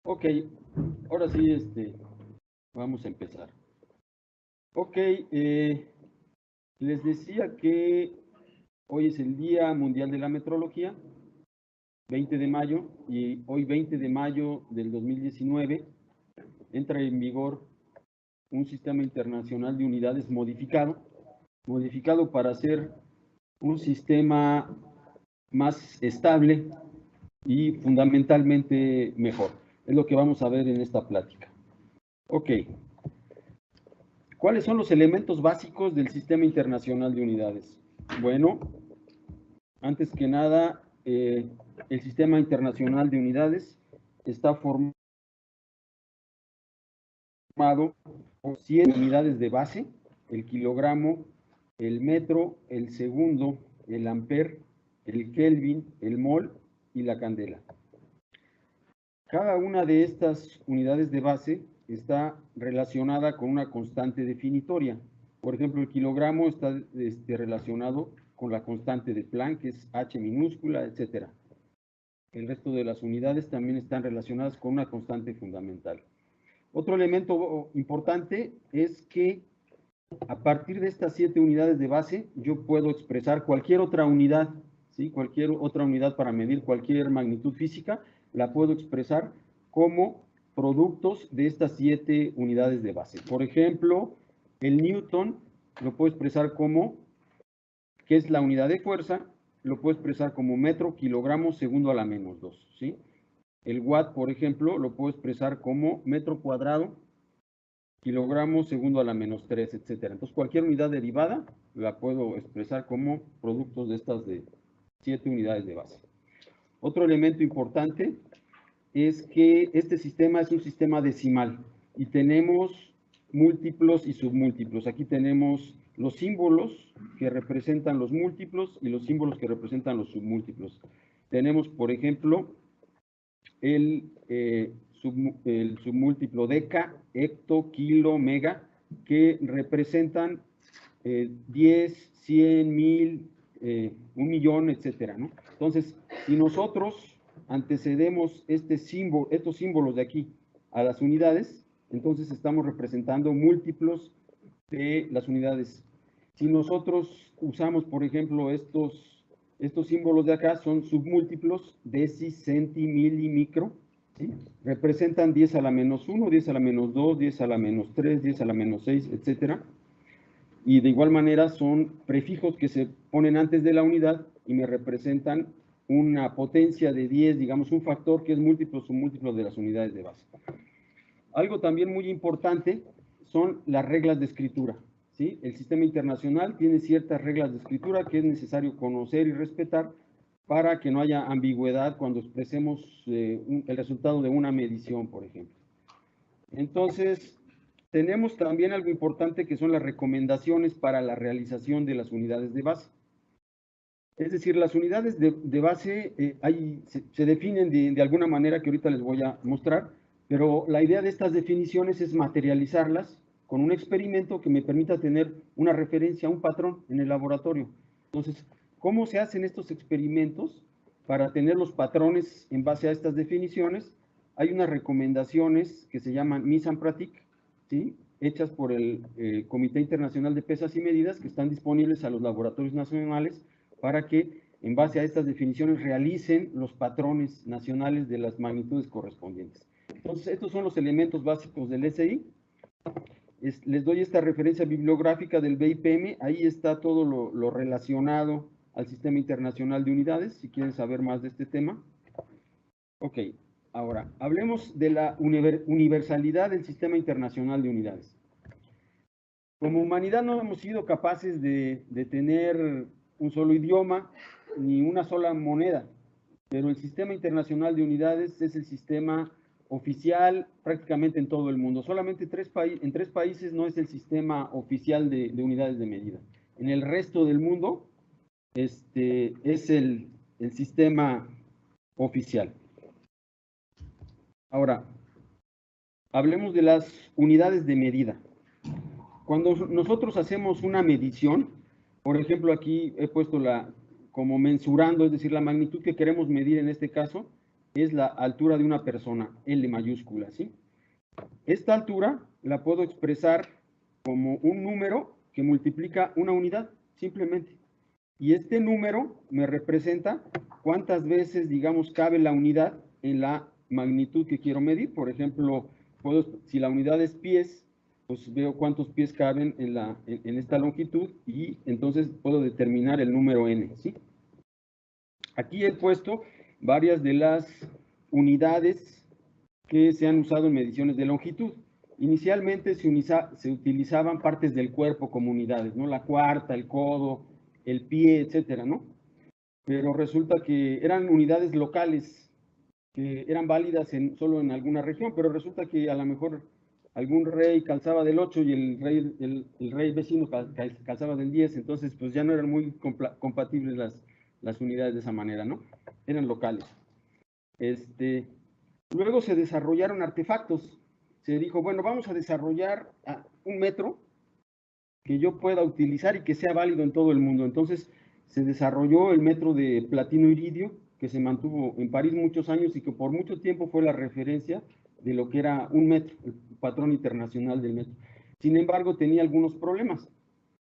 Ok, ahora sí, vamos a empezar. Ok, les decía que hoy es el Día Mundial de la Metrología, 20 de mayo, y hoy 20 de mayo del 2019 entra en vigor un sistema internacional de unidades modificado para ser un sistema más estable y fundamentalmente mejor. Es lo que vamos a ver en esta plática. Ok. ¿Cuáles son los elementos básicos del Sistema Internacional de Unidades? Bueno, antes que nada, el Sistema Internacional de Unidades está formado por 100 unidades de base: el kilogramo, el metro, el segundo, el amper, el kelvin, el mol y la candela. Cada una de estas unidades de base está relacionada con una constante definitoria. Por ejemplo, el kilogramo está relacionado con la constante de Planck, que es H minúscula, etc. El resto de las unidades también están relacionadas con una constante fundamental. Otro elemento importante es que a partir de estas 7 unidades de base, yo puedo expresar cualquier otra unidad, ¿sí? Cualquier otra unidad para medir cualquier magnitud física, la puedo expresar como productos de estas 7 unidades de base. Por ejemplo, el newton lo puedo expresar como, que es la unidad de fuerza, lo puedo expresar como metro, kilogramo, segundo a la menos 2, ¿sí? El watt, por ejemplo, lo puedo expresar como metro cuadrado, kilogramo, segundo a la menos 3, etc. Entonces, cualquier unidad derivada la puedo expresar como productos de estas de 7 unidades de base. Otro elemento importante es que este sistema es un sistema decimal y tenemos múltiplos y submúltiplos. Aquí tenemos los símbolos que representan los múltiplos y los símbolos que representan los submúltiplos. Tenemos, por ejemplo, el submúltiplo deca, hecto, kilo, mega, que representan 10, 100, 1000, 1.000.000, etcétera, ¿no? Entonces, si nosotros antecedemos estos símbolos de aquí a las unidades, entonces estamos representando múltiplos de las unidades. Si nosotros usamos, por ejemplo, estos símbolos de acá, son submúltiplos, deci, centi, mili, micro, ¿sí? Representan 10 a la menos 1, 10 a la menos 2, 10 a la menos 3, 10 a la menos 6, etcétera. Y de igual manera son prefijos que se ponen antes de la unidad y me representan una potencia de 10, digamos un factor que es múltiplo submúltiplo de las unidades de base. Algo también muy importante son las reglas de escritura, ¿sí? El sistema internacional tiene ciertas reglas de escritura que es necesario conocer y respetar para que no haya ambigüedad cuando expresemos el resultado de una medición, por ejemplo. Entonces, tenemos también algo importante que son las recomendaciones para la realización de las unidades de base. Es decir, las unidades de base se definen de alguna manera que ahorita les voy a mostrar, pero la idea de estas definiciones es materializarlas con un experimento que me permita tener una referencia, un patrón en el laboratorio. Entonces, ¿cómo se hacen estos experimentos para tener los patrones en base a estas definiciones? Hay unas recomendaciones que se llaman mise en pratique, ¿sí? Hechas por el Comité Internacional de Pesas y Medidas, que están disponibles a los laboratorios nacionales para que, en base a estas definiciones, realicen los patrones nacionales de las magnitudes correspondientes. Entonces, estos son los elementos básicos del SI. Les doy esta referencia bibliográfica del BIPM, ahí está todo lo relacionado al Sistema Internacional de Unidades, si quieren saber más de este tema. Ok, ahora, hablemos de la universalidad del Sistema Internacional de Unidades. Como humanidad no hemos sido capaces de tener un solo idioma ni una sola moneda, pero el Sistema Internacional de Unidades es el sistema oficial prácticamente en todo el mundo. Solamente en 3 países no es el sistema oficial de unidades de medida. En el resto del mundo es el sistema oficial. Ahora, hablemos de las unidades de medida. Cuando nosotros hacemos una medición, por ejemplo, aquí he puesto como mensurando, es decir, la magnitud que queremos medir en este caso, es la altura de una persona, L mayúscula, ¿sí? Esta altura la puedo expresar como un número que multiplica una unidad, simplemente. Y este número me representa cuántas veces, digamos, cabe la unidad en la magnitud que quiero medir. Por ejemplo, si la unidad es pies, pues veo cuántos pies caben en esta longitud y entonces puedo determinar el número n, ¿sí? Aquí he puesto varias de las unidades que se han usado en mediciones de longitud. Inicialmente se utilizaban partes del cuerpo como unidades, ¿no? La cuarta, el codo, el pie, etcétera, ¿no? Pero resulta que eran unidades locales que eran válidas solo en alguna región, pero resulta que a lo mejor algún rey calzaba del 8 y el rey vecino calzaba del 10, entonces pues ya no eran muy compatibles las unidades de esa manera, ¿no? Eran locales. Luego se desarrollaron artefactos. Se dijo, bueno, vamos a desarrollar un metro que yo pueda utilizar y que sea válido en todo el mundo. Entonces se desarrolló el metro de platino iridio, que se mantuvo en París muchos años y que por mucho tiempo fue la referencia de lo que era un metro, el patrón internacional del metro. Sin embargo, tenía algunos problemas.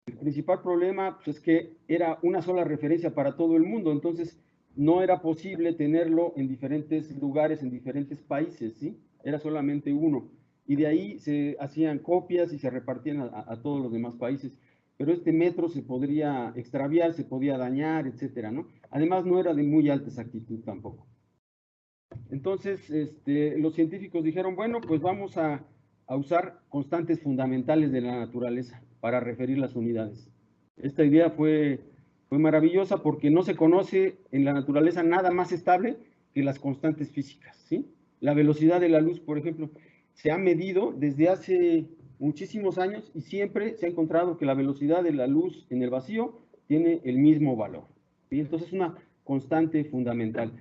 El principal problema pues, es que era una sola referencia para todo el mundo, entonces no era posible tenerlo en diferentes lugares, en diferentes países, ¿sí? Era solamente uno. Y de ahí se hacían copias y se repartían a todos los demás países. Pero este metro se podría extraviar, se podía dañar, etcétera, ¿no? Además, no era de muy alta exactitud tampoco. Entonces, los científicos dijeron, bueno, pues vamos a usar constantes fundamentales de la naturaleza para referir las unidades. Esta idea fue maravillosa porque no se conoce en la naturaleza nada más estable que las constantes físicas, ¿sí? La velocidad de la luz, por ejemplo, se ha medido desde hace muchísimos años y siempre se ha encontrado que la velocidad de la luz en el vacío tiene el mismo valor, ¿sí? Entonces es una constante fundamental.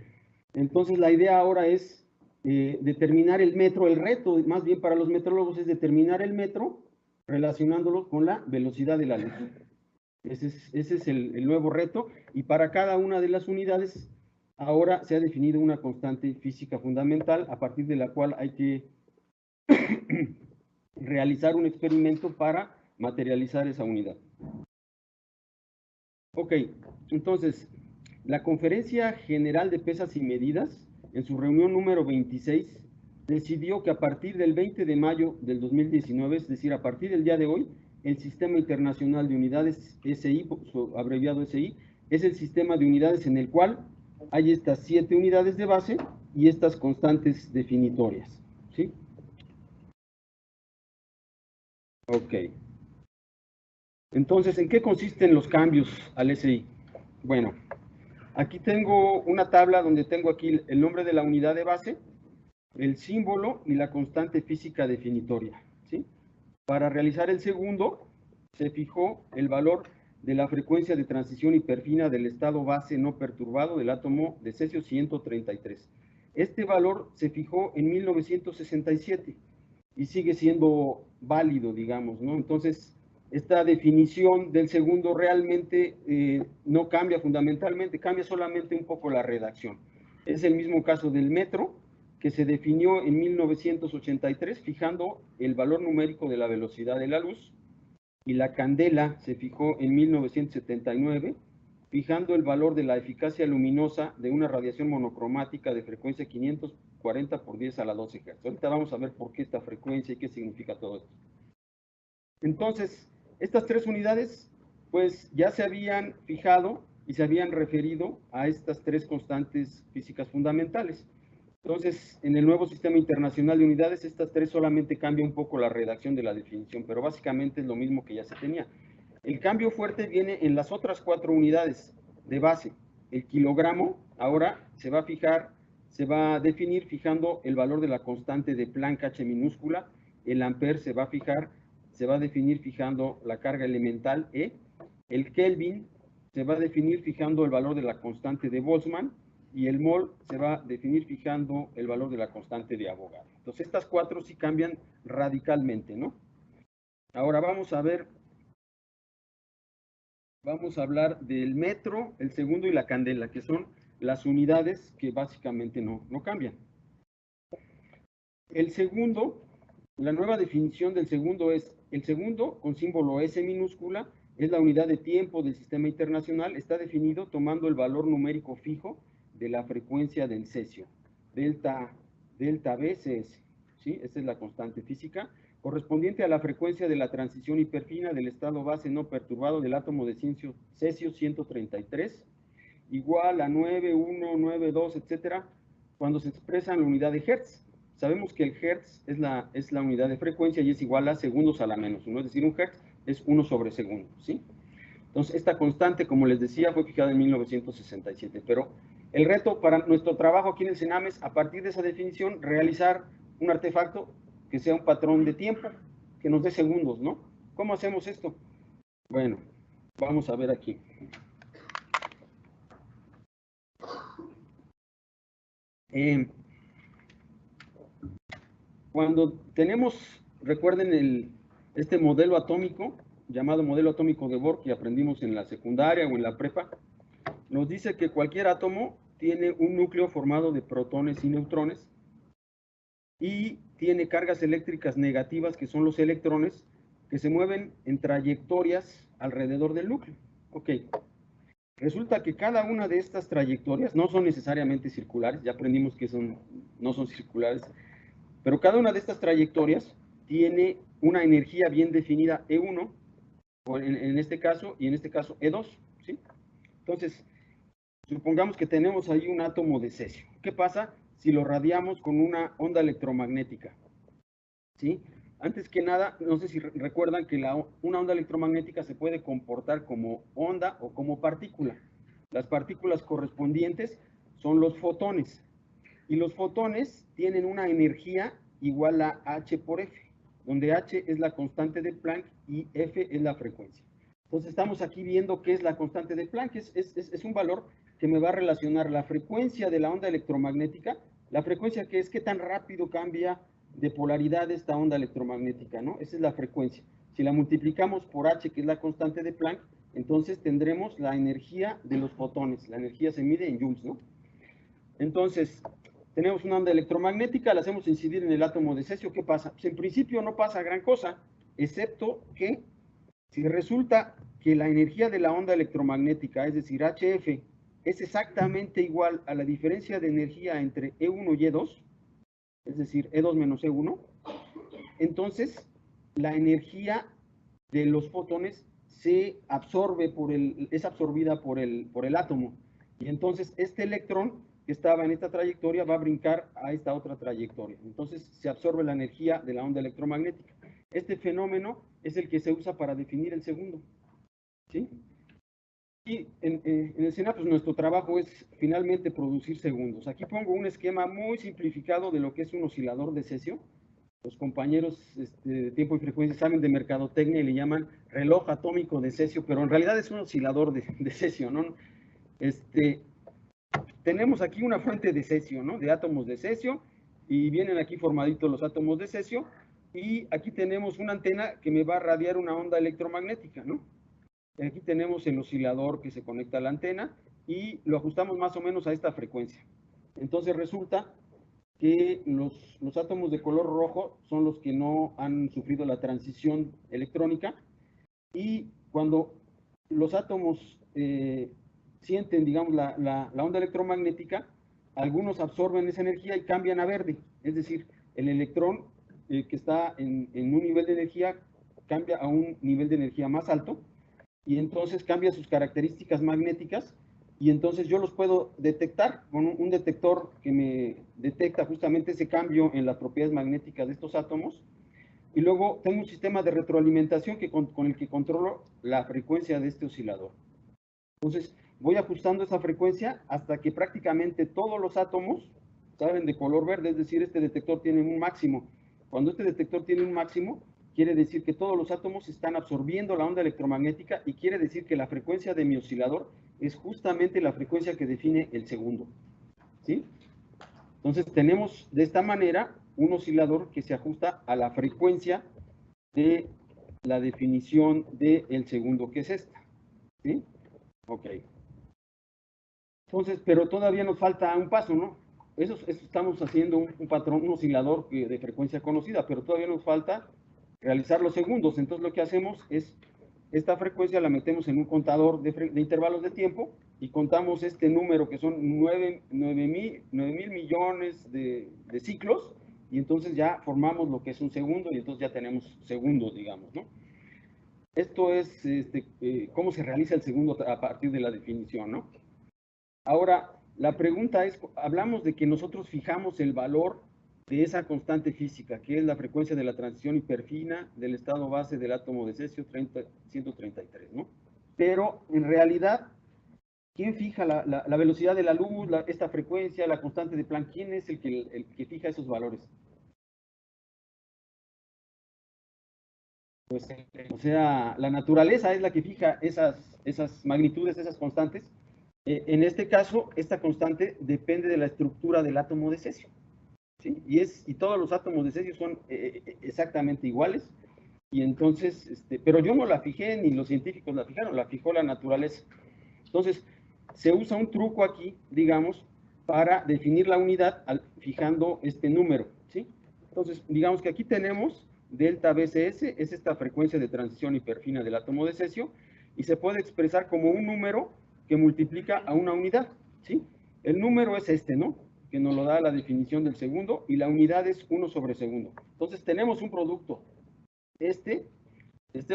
Entonces la idea ahora es determinar el metro, el reto más bien para los metrólogos es determinar el metro relacionándolo con la velocidad de la luz. Ese es el nuevo reto y para cada una de las unidades ahora se ha definido una constante física fundamental a partir de la cual hay que realizar un experimento para materializar esa unidad. Ok, entonces, la Conferencia General de Pesas y Medidas, en su reunión número 26, decidió que a partir del 20 de mayo del 2019, es decir, a partir del día de hoy, el Sistema Internacional de Unidades SI, su abreviado SI, es el sistema de unidades en el cual hay estas 7 unidades de base y estas constantes definitorias, ¿sí? Ok. Entonces, ¿en qué consisten los cambios al SI? Bueno, aquí tengo una tabla donde tengo aquí el nombre de la unidad de base, el símbolo y la constante física definitoria, ¿sí? Para realizar el segundo, se fijó el valor de la frecuencia de transición hiperfina del estado base no perturbado del átomo de cesio 133. Este valor se fijó en 1967 y sigue siendo válido, digamos, ¿no? Entonces, esta definición del segundo realmente no cambia fundamentalmente, cambia solamente un poco la redacción. Es el mismo caso del metro, que se definió en 1983, fijando el valor numérico de la velocidad de la luz, y la candela se fijó en 1979, fijando el valor de la eficacia luminosa de una radiación monocromática de frecuencia 540 por 10 a la 12 Hz. Ahorita vamos a ver por qué esta frecuencia y qué significa todo esto. Entonces, estas 3 unidades, pues ya se habían fijado y se habían referido a estas 3 constantes físicas fundamentales. Entonces, en el nuevo sistema internacional de unidades, estas 3 solamente cambia un poco la redacción de la definición, pero básicamente es lo mismo que ya se tenía. El cambio fuerte viene en las otras 4 unidades de base. El kilogramo ahora se va a definir fijando el valor de la constante de Planck H minúscula. El ampere se va a definir fijando la carga elemental E. El Kelvin se va a definir fijando el valor de la constante de Boltzmann y el mol se va a definir fijando el valor de la constante de Avogadro. Entonces, estas 4 sí cambian radicalmente, ¿no? Ahora vamos a hablar del metro, el segundo y la candela, que son las unidades que básicamente no cambian. El segundo, la nueva definición del segundo es, el segundo, con símbolo S minúscula, es la unidad de tiempo del sistema internacional, está definido tomando el valor numérico fijo de la frecuencia del cesio, delta BCS, ¿sí? Esta es la constante física, correspondiente a la frecuencia de la transición hiperfina del estado base no perturbado del átomo de cesio 133, igual a 9,1, 9,2, etcétera, cuando se expresa en la unidad de Hertz. Sabemos que el Hertz es la unidad de frecuencia y es igual a segundos a la menos 1, es decir, un Hertz es 1 sobre segundo, ¿sí? Entonces, esta constante, como les decía, fue fijada en 1967, pero el reto para nuestro trabajo aquí en el CENAM es, a partir de esa definición, realizar un artefacto que sea un patrón de tiempo, que nos dé segundos, ¿no? ¿Cómo hacemos esto? Bueno, vamos a ver aquí. Cuando tenemos, recuerden este modelo atómico, llamado modelo atómico de Bohr, que aprendimos en la secundaria o en la prepa, nos dice que cualquier átomo tiene un núcleo formado de protones y neutrones y tiene cargas eléctricas negativas, que son los electrones, que se mueven en trayectorias alrededor del núcleo. Ok. Resulta que cada una de estas trayectorias no son necesariamente circulares, ya aprendimos que no son circulares, pero cada una de estas trayectorias tiene una energía bien definida E1, en este caso, y en este caso E2, ¿sí? Entonces, supongamos que tenemos ahí un átomo de cesio. ¿Qué pasa si lo radiamos con una onda electromagnética? ¿Sí? Antes que nada, no sé si recuerdan que una onda electromagnética se puede comportar como onda o como partícula. Las partículas correspondientes son los fotones. Y los fotones tienen una energía igual a h por f, donde h es la constante de Planck y f es la frecuencia. Entonces estamos aquí viendo qué es la constante de Planck. Es un valor que me va a relacionar la frecuencia de la onda electromagnética, la frecuencia que es qué tan rápido cambia de polaridad esta onda electromagnética, ¿no? Esa es la frecuencia. Si la multiplicamos por h, que es la constante de Planck, entonces tendremos la energía de los fotones. La energía se mide en joules, ¿no? Entonces, tenemos una onda electromagnética, la hacemos incidir en el átomo de cesio. ¿Qué pasa? Pues en principio no pasa gran cosa, excepto que si resulta que la energía de la onda electromagnética, es decir, HF, es exactamente igual a la diferencia de energía entre E1 y E2, es decir, E2 menos E1, entonces la energía de los fotones es absorbida por el átomo. Y entonces este electrón que estaba en esta trayectoria va a brincar a esta otra trayectoria. Entonces se absorbe la energía de la onda electromagnética. Este fenómeno es el que se usa para definir el segundo, ¿sí? Y en el CENAM, pues nuestro trabajo es finalmente producir segundos. Aquí pongo un esquema muy simplificado de lo que es un oscilador de cesio. Los compañeros de tiempo y frecuencia saben de mercadotecnia y le llaman reloj atómico de cesio, pero en realidad es un oscilador de cesio, ¿no? Tenemos aquí una fuente de cesio, ¿no? De átomos de cesio, y vienen aquí formaditos los átomos de cesio, y aquí tenemos una antena que me va a radiar una onda electromagnética, ¿no? Aquí tenemos el oscilador que se conecta a la antena y lo ajustamos más o menos a esta frecuencia. Entonces resulta que los átomos de color rojo son los que no han sufrido la transición electrónica, y cuando los átomos sienten, digamos, la onda electromagnética, algunos absorben esa energía y cambian a verde, es decir, el electrón que está en un nivel de energía cambia a un nivel de energía más alto, y entonces cambia sus características magnéticas, y entonces yo los puedo detectar con un detector que me detecta justamente ese cambio en las propiedades magnéticas de estos átomos, y luego tengo un sistema de retroalimentación con el que controlo la frecuencia de este oscilador. Entonces voy ajustando esa frecuencia hasta que prácticamente todos los átomos salen de color verde, es decir, este detector tiene un máximo. Cuando este detector tiene un máximo, quiere decir que todos los átomos están absorbiendo la onda electromagnética, y quiere decir que la frecuencia de mi oscilador es justamente la frecuencia que define el segundo, ¿sí? Entonces tenemos de esta manera un oscilador que se ajusta a la frecuencia de la definición del segundo, que es esta, ¿sí? Ok. Entonces, pero todavía nos falta un paso, ¿no? Eso estamos haciendo un patrón, un oscilador de frecuencia conocida, pero todavía nos falta realizar los segundos. Entonces, lo que hacemos es, esta frecuencia la metemos en un contador de intervalos de tiempo y contamos este número que son 9,000 millones de ciclos, y entonces ya formamos lo que es un segundo, y entonces ya tenemos segundos, digamos, ¿no? Esto es cómo se realiza el segundo a partir de la definición, ¿no? Ahora, la pregunta es, hablamos de que nosotros fijamos el valor de esa constante física, que es la frecuencia de la transición hiperfina del estado base del átomo de cesio 133, ¿no? Pero, en realidad, ¿quién fija la velocidad de la luz, esta frecuencia, la constante de Planck? ¿Quién es el que fija esos valores? Pues, o sea, la naturaleza es la que fija esas magnitudes, esas constantes. En este caso, esta constante depende de la estructura del átomo de cesio, ¿sí? Y todos los átomos de cesio son exactamente iguales. Y entonces, pero yo no la fijé, ni los científicos la fijaron, la fijó la naturaleza. Entonces, se usa un truco aquí, digamos, para definir la unidad fijando este número, ¿sí? Entonces, digamos que aquí tenemos delta BCS, es esta frecuencia de transición hiperfina del átomo de cesio, y se puede expresar como un número que multiplica a una unidad, ¿sí? El número es este, ¿no? Que nos lo da la definición del segundo, y la unidad es 1 sobre segundo. Entonces, tenemos un producto. Este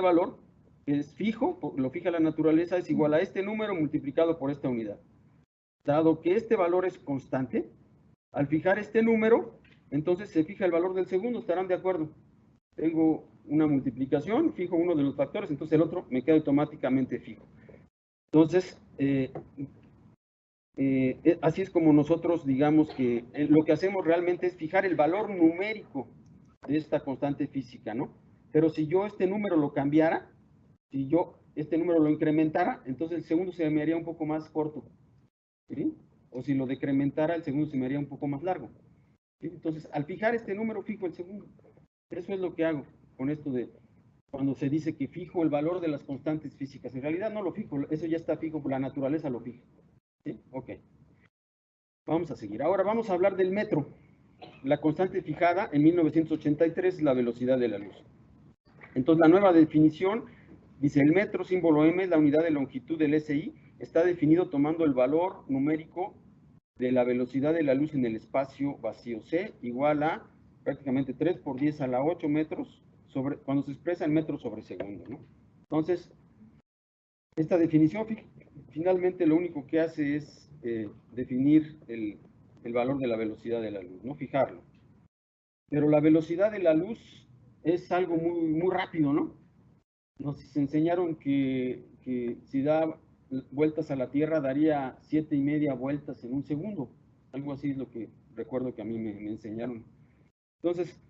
valor es fijo, lo fija la naturaleza, es igual a este número multiplicado por esta unidad. Dado que este valor es constante, al fijar este número, entonces se fija el valor del segundo, ¿estarán de acuerdo? Tengo una multiplicación, fijo uno de los factores, entonces el otro me queda automáticamente fijo. Entonces, así es como nosotros digamos que lo que hacemos realmente es fijar el valor numérico de esta constante física, ¿no? Pero si yo este número lo cambiara, si yo este número lo incrementara, entonces el segundo se me haría un poco más corto, ¿sí? O si lo decrementara, el segundo se me haría un poco más largo, ¿sí? Entonces, al fijar este número, fijo el segundo. Eso es lo que hago con esto de cuando se dice que fijo el valor de las constantes físicas. En realidad no lo fijo, eso ya está fijo, la naturaleza lo fija, ¿sí? Ok. Vamos a seguir. Ahora vamos a hablar del metro. La constante fijada en 1983 es la velocidad de la luz. Entonces, la nueva definición dice: el metro, símbolo M, es la unidad de longitud del SI, está definido tomando el valor numérico de la velocidad de la luz en el espacio vacío C, igual a prácticamente 3 por 10 a la 8 metros, cuando se expresa en metros sobre segundo, ¿no? Entonces, esta definición finalmente lo único que hace es definir el valor de la velocidad de la luz, no fijarlo. Pero la velocidad de la luz es algo muy, muy rápido, ¿no? Nos enseñaron que si da vueltas a la Tierra daría 7,5 vueltas en un segundo. Algo así es lo que recuerdo que a mí me enseñaron. Entonces,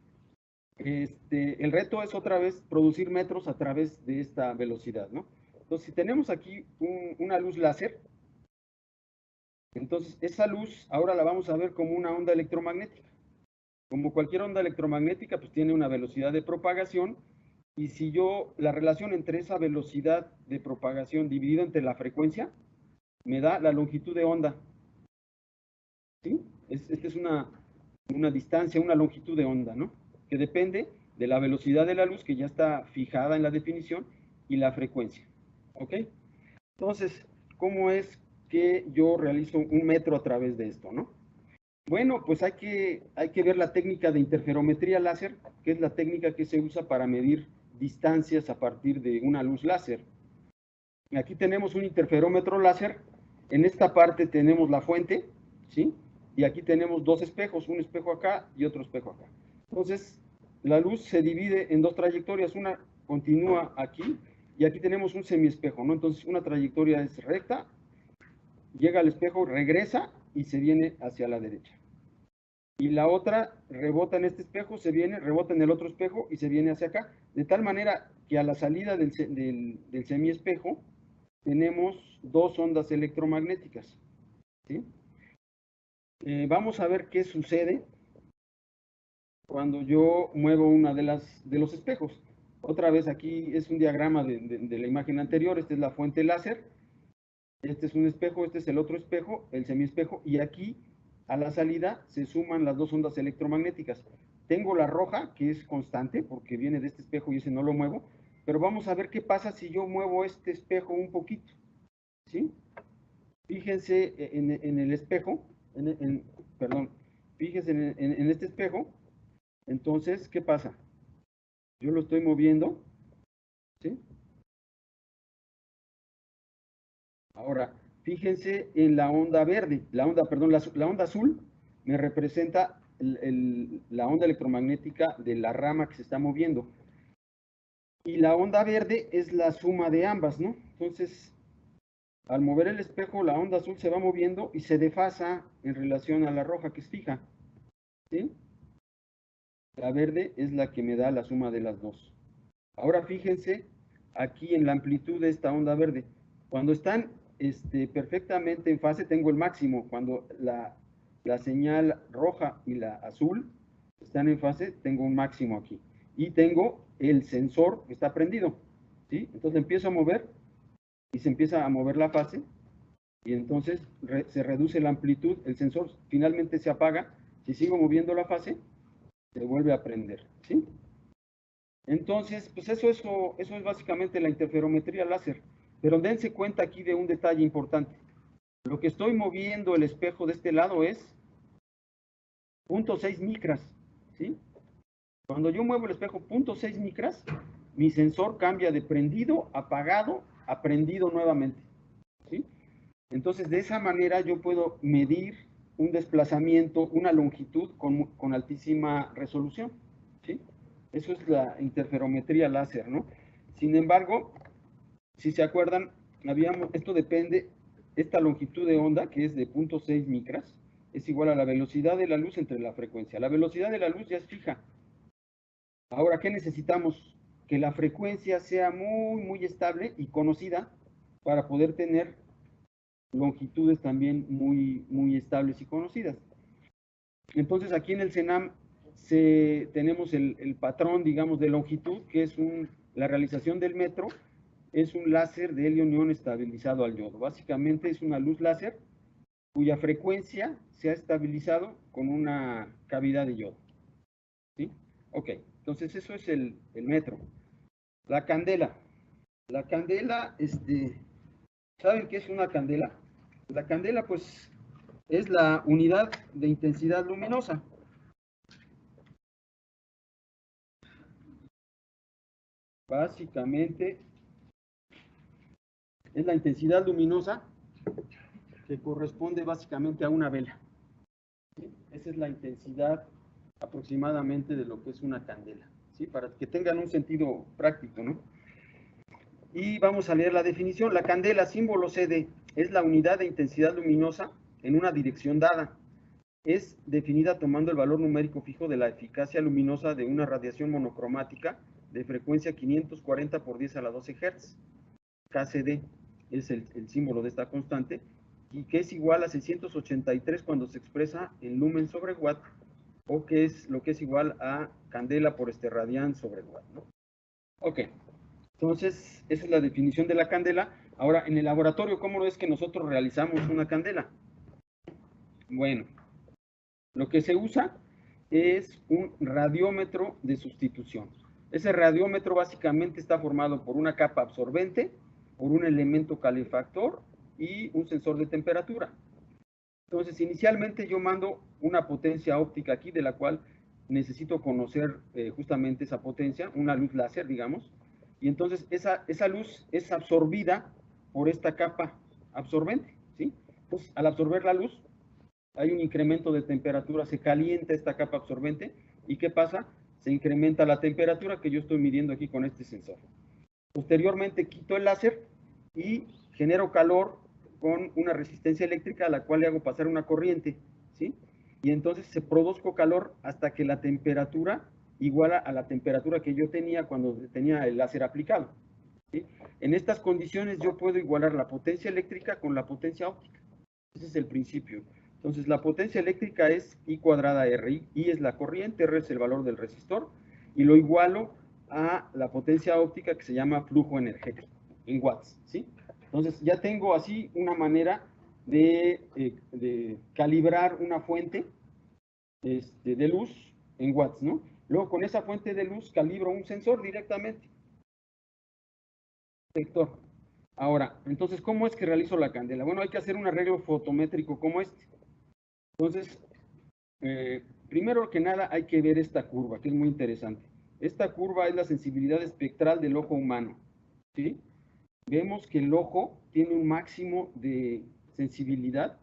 el reto es otra vez producir metros a través de esta velocidad, ¿no? Entonces, si tenemos aquí una luz láser, entonces esa luz ahora la vamos a ver como una onda electromagnética. Como cualquier onda electromagnética, pues tiene una velocidad de propagación, y si yo la relación entre esa velocidad de propagación dividida entre la frecuencia, me da la longitud de onda, ¿sí? Esta es una distancia, una longitud de onda, ¿no? Que depende de la velocidad de la luz, que ya está fijada en la definición, y la frecuencia, ¿ok? Entonces, ¿cómo es que yo realizo un metro a través de esto, no? Bueno, pues hay que ver la técnica de interferometría láser, que es la técnica que se usa para medir distancias a partir de una luz láser. Aquí tenemos un interferómetro láser, en esta parte tenemos la fuente, ¿sí? Y aquí tenemos dos espejos, un espejo acá y otro espejo acá. Entonces, la luz se divide en dos trayectorias, una continúa aquí, y aquí tenemos un semiespejo, ¿no? Entonces, una trayectoria es recta, llega al espejo, regresa y se viene hacia la derecha. Y la otra rebota en este espejo, se viene, rebota en el otro espejo y se viene hacia acá. De tal manera que a la salida del semiespejo tenemos dos ondas electromagnéticas, ¿sí? Vamos a ver qué sucede cuando yo muevo una de los espejos. Otra vez aquí es un diagrama de la imagen anterior, esta es la fuente láser. Este es un espejo, este es el otro espejo, el semiespejo, y aquí a la salida se suman las dos ondas electromagnéticas. Tengo la roja, que es constante, porque viene de este espejo y ese no lo muevo, pero vamos a ver qué pasa si yo muevo este espejo un poquito, ¿sí? Fíjense en el espejo, perdón, fíjense en este espejo, entonces, ¿qué pasa? Yo lo estoy moviendo, ¿sí? Ahora, fíjense en la onda verde, perdón, la onda azul me representa la onda electromagnética de la rama que se está moviendo. Y la onda verde es la suma de ambas, ¿no? Entonces, al mover el espejo, la onda azul se va moviendo y se desfasa en relación a la roja que es fija, ¿sí? La verde es la que me da la suma de las dos. Ahora fíjense aquí en la amplitud de esta onda verde. Cuando están perfectamente en fase, tengo el máximo. Cuando la señal roja y la azul están en fase, tengo un máximo aquí. Y tengo el sensor que está prendido, ¿sí? Entonces empiezo a mover y se empieza a mover la fase y entonces se reduce la amplitud, el sensor finalmente se apaga. Si sigo moviendo la fase, se vuelve a prender, ¿sí? Entonces, pues eso es básicamente la interferometría láser. Pero dense cuenta aquí de un detalle importante. Lo que estoy moviendo el espejo de este lado es 0.6 micras, ¿sí? Cuando yo muevo el espejo 0.6 micras, mi sensor cambia de prendido, apagado, a prendido nuevamente, ¿sí? Entonces, de esa manera yo puedo medir un desplazamiento, una longitud con altísima resolución, ¿sí? Eso es la interferometría láser, ¿no? Sin embargo, si se acuerdan, esto depende, esta longitud de onda, que es de 0.6 micras, es igual a la velocidad de la luz entre la frecuencia. La velocidad de la luz ya es fija. Ahora, ¿qué necesitamos? Que la frecuencia sea muy, muy estable y conocida para poder tener longitudes también muy, muy estables y conocidas. Entonces, aquí en el CENAM tenemos el patrón, digamos, de longitud, que es la realización del metro, es un láser de helio-neón estabilizado al yodo. Básicamente es una luz láser cuya frecuencia se ha estabilizado con una cavidad de yodo, ¿sí? Ok, entonces eso es el metro. La candela. La candela, ¿saben qué es una candela? La candela, pues, es la unidad de intensidad luminosa. Básicamente, es la intensidad luminosa que corresponde básicamente a una vela. ¿Sí? Esa es la intensidad aproximadamente de lo que es una candela, ¿sí? Para que tengan un sentido práctico, ¿no? Y vamos a leer la definición. La candela, símbolo CD, es la unidad de intensidad luminosa en una dirección dada. Es definida tomando el valor numérico fijo de la eficacia luminosa de una radiación monocromática de frecuencia 540 por 10 a la 12 Hz. KCD es el símbolo de esta constante, y que es igual a 683 cuando se expresa en lumen sobre watt, o que es lo que es igual a candela por radian sobre watt, ¿no? Ok, entonces esa es la definición de la candela. Ahora, en el laboratorio, ¿cómo es que nosotros realizamos una candela? Bueno, lo que se usa es un radiómetro de sustitución. Ese radiómetro básicamente está formado por una capa absorbente, por un elemento calefactor y un sensor de temperatura. Entonces, inicialmente yo mando una potencia óptica aquí, de la cual necesito conocer justamente esa potencia, una luz láser, digamos, y entonces esa luz es absorbida por esta capa absorbente, ¿sí? Entonces, al absorber la luz, hay un incremento de temperatura, se calienta esta capa absorbente, ¿y qué pasa? Se incrementa la temperatura que yo estoy midiendo aquí con este sensor. Posteriormente quito el láser y genero calor con una resistencia eléctrica a la cual le hago pasar una corriente, ¿sí? Y entonces se produzco calor hasta que la temperatura iguala a la temperatura que yo tenía cuando tenía el láser aplicado, ¿sí? En estas condiciones yo puedo igualar la potencia eléctrica con la potencia óptica. Ese es el principio. Entonces la potencia eléctrica es I cuadrada RI. I es la corriente, R es el valor del resistor, y lo igualo a la potencia óptica que se llama flujo energético, en watts, ¿sí? Entonces, ya tengo así una manera de calibrar una fuente de luz en watts, ¿no? Luego, con esa fuente de luz, calibro un sensor directamente. Detector. Ahora, entonces, ¿cómo es que realizo la candela? Bueno, hay que hacer un arreglo fotométrico como este. Entonces, primero que nada, hay que ver esta curva, que es muy interesante. Esta curva es la sensibilidad espectral del ojo humano, ¿sí? Vemos que el ojo tiene un máximo de sensibilidad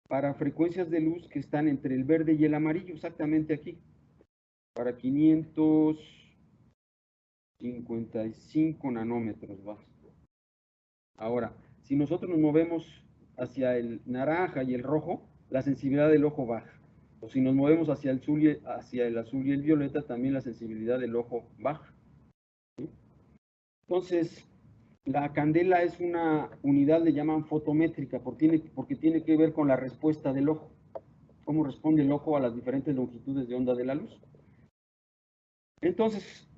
para frecuencias de luz que están entre el verde y el amarillo, exactamente aquí, para 555 nanómetros. ¿Va? Ahora, si nosotros nos movemos hacia el naranja y el rojo, la sensibilidad del ojo baja. O si nos movemos hacia el azul y el violeta, también la sensibilidad del ojo baja. ¿Sí? Entonces, la candela es una unidad, le llaman fotométrica, porque tiene que ver con la respuesta del ojo. Cómo responde el ojo a las diferentes longitudes de onda de la luz. Entonces,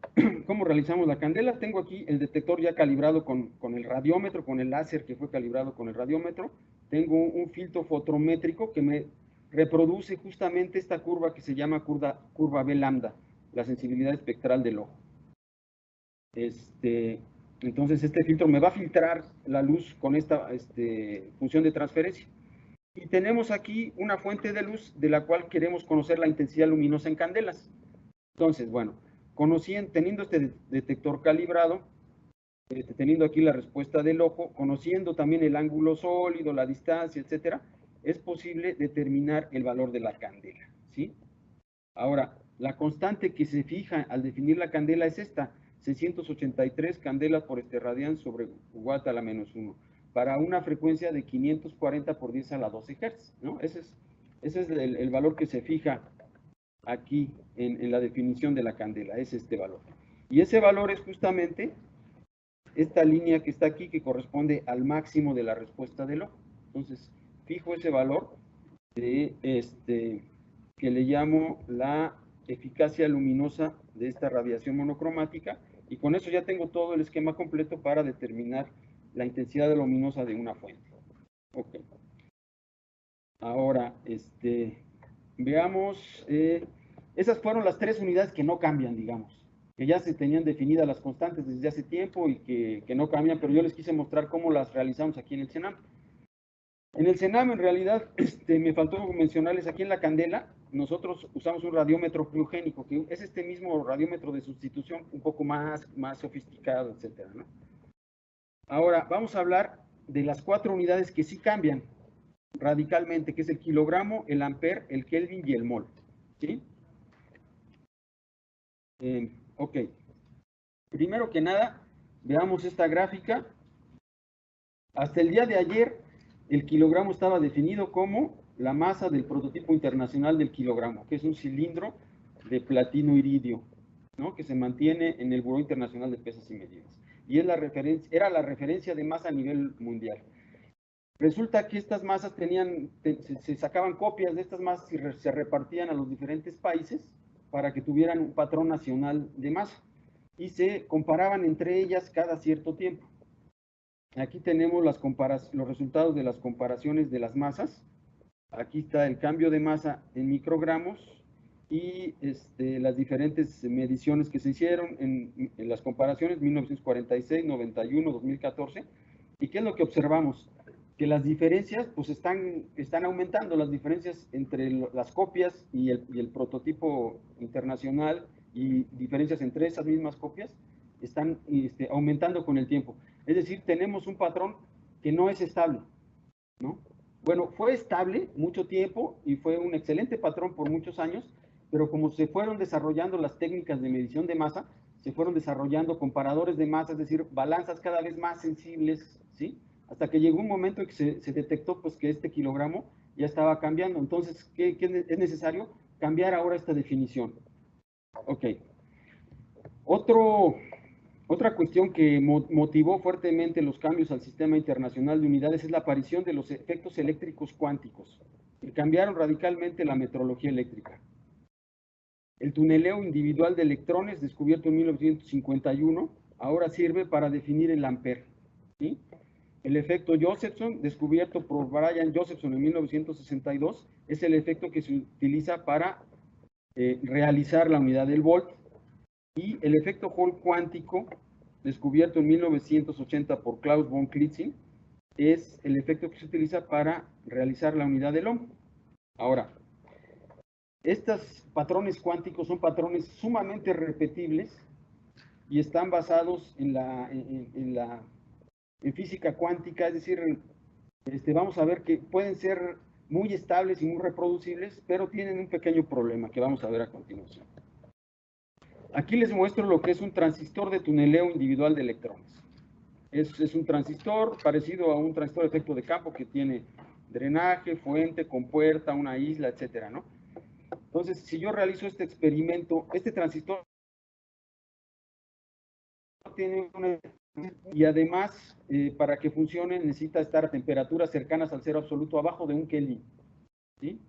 ¿cómo realizamos la candela? Tengo aquí el detector ya calibrado con el radiómetro, con el láser que fue calibrado con el radiómetro. Tengo un filtro fotométrico que me reproduce justamente esta curva que se llama curva B lambda, la sensibilidad espectral del ojo. Entonces, este filtro me va a filtrar la luz con esta función de transferencia. Y tenemos aquí una fuente de luz de la cual queremos conocer la intensidad luminosa en candelas. Entonces, bueno, teniendo este detector calibrado, teniendo aquí la respuesta del ojo, conociendo también el ángulo sólido, la distancia, etcétera, es posible determinar el valor de la candela, ¿sí? Ahora, la constante que se fija al definir la candela es esta, 683 candelas por radian sobre watt a la menos 1, para una frecuencia de 540 por 10 a la 12 Hz, ¿no? Ese es el valor que se fija aquí en la definición de la candela, es este valor. Y ese valor es justamente esta línea que está aquí, que corresponde al máximo de la respuesta del ojo. Entonces, fijo ese valor que le llamo la eficacia luminosa de esta radiación monocromática, y con eso ya tengo todo el esquema completo para determinar la intensidad luminosa de una fuente. Ok. Ahora, veamos, esas fueron las tres unidades que no cambian, digamos, que ya se tenían definidas las constantes desde hace tiempo y que no cambian, pero yo les quise mostrar cómo las realizamos aquí en el CENAM. En el CENAM, en realidad, me faltó mencionarles, aquí en la candela, nosotros usamos un radiómetro criogénico, que es este mismo radiómetro de sustitución, un poco más sofisticado, etcétera, ¿no? Ahora, vamos a hablar de las 4 unidades que sí cambian radicalmente, que es el kilogramo, el amper, el kelvin y el mol, ¿sí? Ok. Primero que nada, veamos esta gráfica. Hasta el día de ayer, el kilogramo estaba definido como la masa del prototipo internacional del kilogramo, que es un cilindro de platino iridio, ¿no? Que se mantiene en el Buró Internacional de Pesas y Medidas. Y es era la referencia de masa a nivel mundial. Resulta que estas masas se sacaban copias de estas masas y se repartían a los diferentes países para que tuvieran un patrón nacional de masa y se comparaban entre ellas cada cierto tiempo. Aquí tenemos los resultados de las comparaciones de las masas. Aquí está el cambio de masa en microgramos y las diferentes mediciones que se hicieron en las comparaciones 1946, 91, 2014. ¿Y qué es lo que observamos? Que las diferencias pues están aumentando, las diferencias entre las copias y el prototipo internacional, y diferencias entre esas mismas copias están aumentando con el tiempo. Es decir, tenemos un patrón que no es estable, ¿no? Bueno, fue estable mucho tiempo y fue un excelente patrón por muchos años, pero como se fueron desarrollando las técnicas de medición de masa, se fueron desarrollando comparadores de masa, es decir, balanzas cada vez más sensibles, ¿sí? Hasta que llegó un momento en que se detectó pues, que este kilogramo ya estaba cambiando. Entonces, ¿qué es necesario? Cambiar ahora esta definición. Ok. Otra cuestión que motivó fuertemente los cambios al sistema internacional de unidades es la aparición de los efectos eléctricos cuánticos, que cambiaron radicalmente la metrología eléctrica. El tuneleo individual de electrones, descubierto en 1951, ahora sirve para definir el amper, ¿sí? El efecto Josephson, descubierto por Brian Josephson en 1962, es el efecto que se utiliza para realizar la unidad del volt. Y el efecto Hall cuántico, descubierto en 1980 por Klaus von Klitzing, es el efecto que se utiliza para realizar la unidad del ohm. Ahora, estos patrones cuánticos son patrones sumamente repetibles y están basados en física cuántica, es decir, vamos a ver que pueden ser muy estables y muy reproducibles, pero tienen un pequeño problema que vamos a ver a continuación. Aquí les muestro lo que es un transistor de tuneleo individual de electrones. Es un transistor parecido a un transistor de efecto de campo que tiene drenaje, fuente, compuerta, una isla, etcétera, ¿no? Entonces, si yo realizo este experimento, este transistor tiene una... Y además, para que funcione, necesita estar a temperaturas cercanas al cero absoluto, abajo de 1 Kelvin, ¿sí?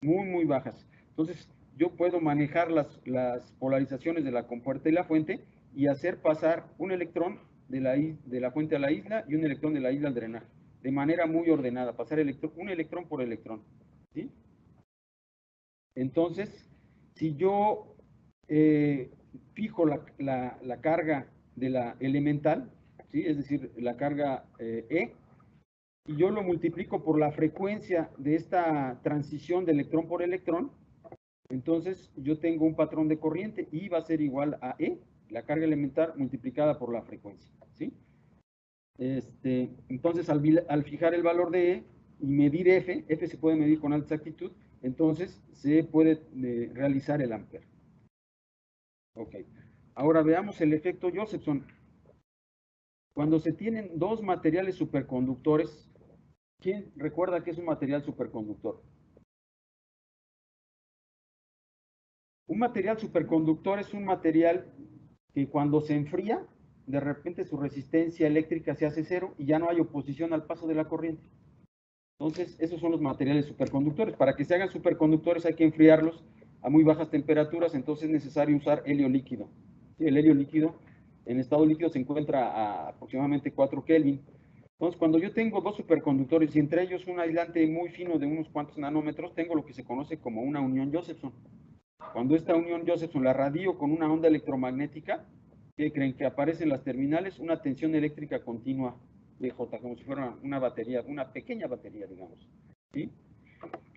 Muy, muy bajas. Entonces, yo puedo manejar las polarizaciones de la compuerta y la fuente y hacer pasar un electrón de la fuente a la isla y un electrón de la isla al drenaje, de manera muy ordenada, pasar un electrón por electrón, ¿sí? Entonces, si yo fijo la carga de la elemental, ¿sí? Es decir, la carga E, y yo lo multiplico por la frecuencia de esta transición de electrón por electrón, entonces yo tengo un patrón de corriente, I va a ser igual a E, la carga elemental multiplicada por la frecuencia, ¿sí? Entonces, al fijar el valor de E y medir F se puede medir con alta exactitud, entonces se puede realizar el ampere. Ok. Ahora veamos el efecto Josephson. Cuando se tienen dos materiales superconductores, ¿quién recuerda qué es un material superconductor? Un material superconductor es un material que cuando se enfría, de repente su resistencia eléctrica se hace cero y ya no hay oposición al paso de la corriente. Entonces, esos son los materiales superconductores. Para que se hagan superconductores hay que enfriarlos a muy bajas temperaturas, entonces es necesario usar helio líquido. El helio líquido, en estado líquido, se encuentra a aproximadamente 4 Kelvin. Entonces, cuando yo tengo dos superconductores y entre ellos un aislante muy fino de unos cuantos nanómetros, tengo lo que se conoce como una unión Josephson. Cuando esta unión Josephson la radio con una onda electromagnética, ¿qué creen? Que aparece en las terminales una tensión eléctrica continua de J, como si fuera una batería, una pequeña batería, digamos, ¿sí?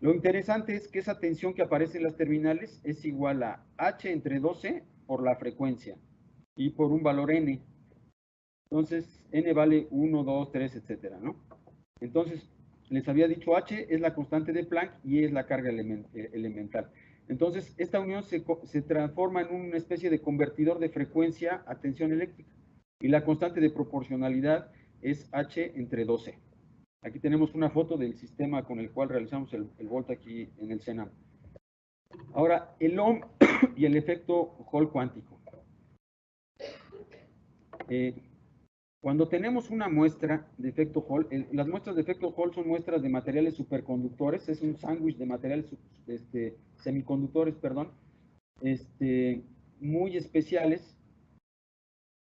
Lo interesante es que esa tensión que aparece en las terminales es igual a H entre 12 por la frecuencia y por un valor N. Entonces, N vale 1, 2, 3, etcétera, ¿no? Entonces, les había dicho H es la constante de Planck y es la carga elemental. Entonces, esta unión se transforma en una especie de convertidor de frecuencia a tensión eléctrica. Y la constante de proporcionalidad es H entre 12. Aquí tenemos una foto del sistema con el cual realizamos el volt aquí en el CENAM. Ahora, el ohm y el efecto Hall cuántico. Cuando tenemos una muestra de efecto Hall, las muestras de efecto Hall son muestras de materiales superconductores, es un sándwich de materiales semiconductores, perdón, muy especiales,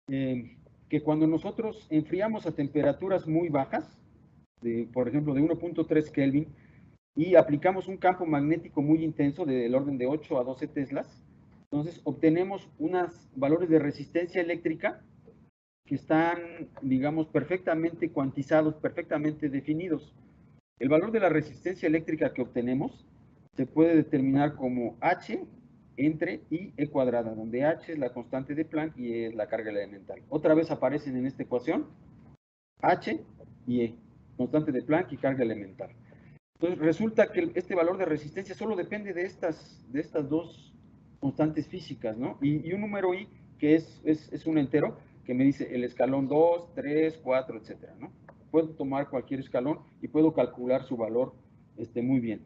que cuando nosotros enfriamos a temperaturas muy bajas, por ejemplo de 1.3 Kelvin, y aplicamos un campo magnético muy intenso del orden de 8 a 12 teslas, entonces obtenemos unos valores de resistencia eléctrica que están, digamos, perfectamente cuantizados, perfectamente definidos. El valor de la resistencia eléctrica que obtenemos se puede determinar como H entre I E cuadrada, donde H es la constante de Planck y E es la carga elemental. Otra vez aparecen en esta ecuación H y E, constante de Planck y carga elemental. Entonces resulta que este valor de resistencia solo depende de estas dos constantes físicas, ¿no? Y un número I que es un entero que me dice el escalón 2, 3, 4, etcétera, ¿no? Puedo tomar cualquier escalón y puedo calcular su valor muy bien.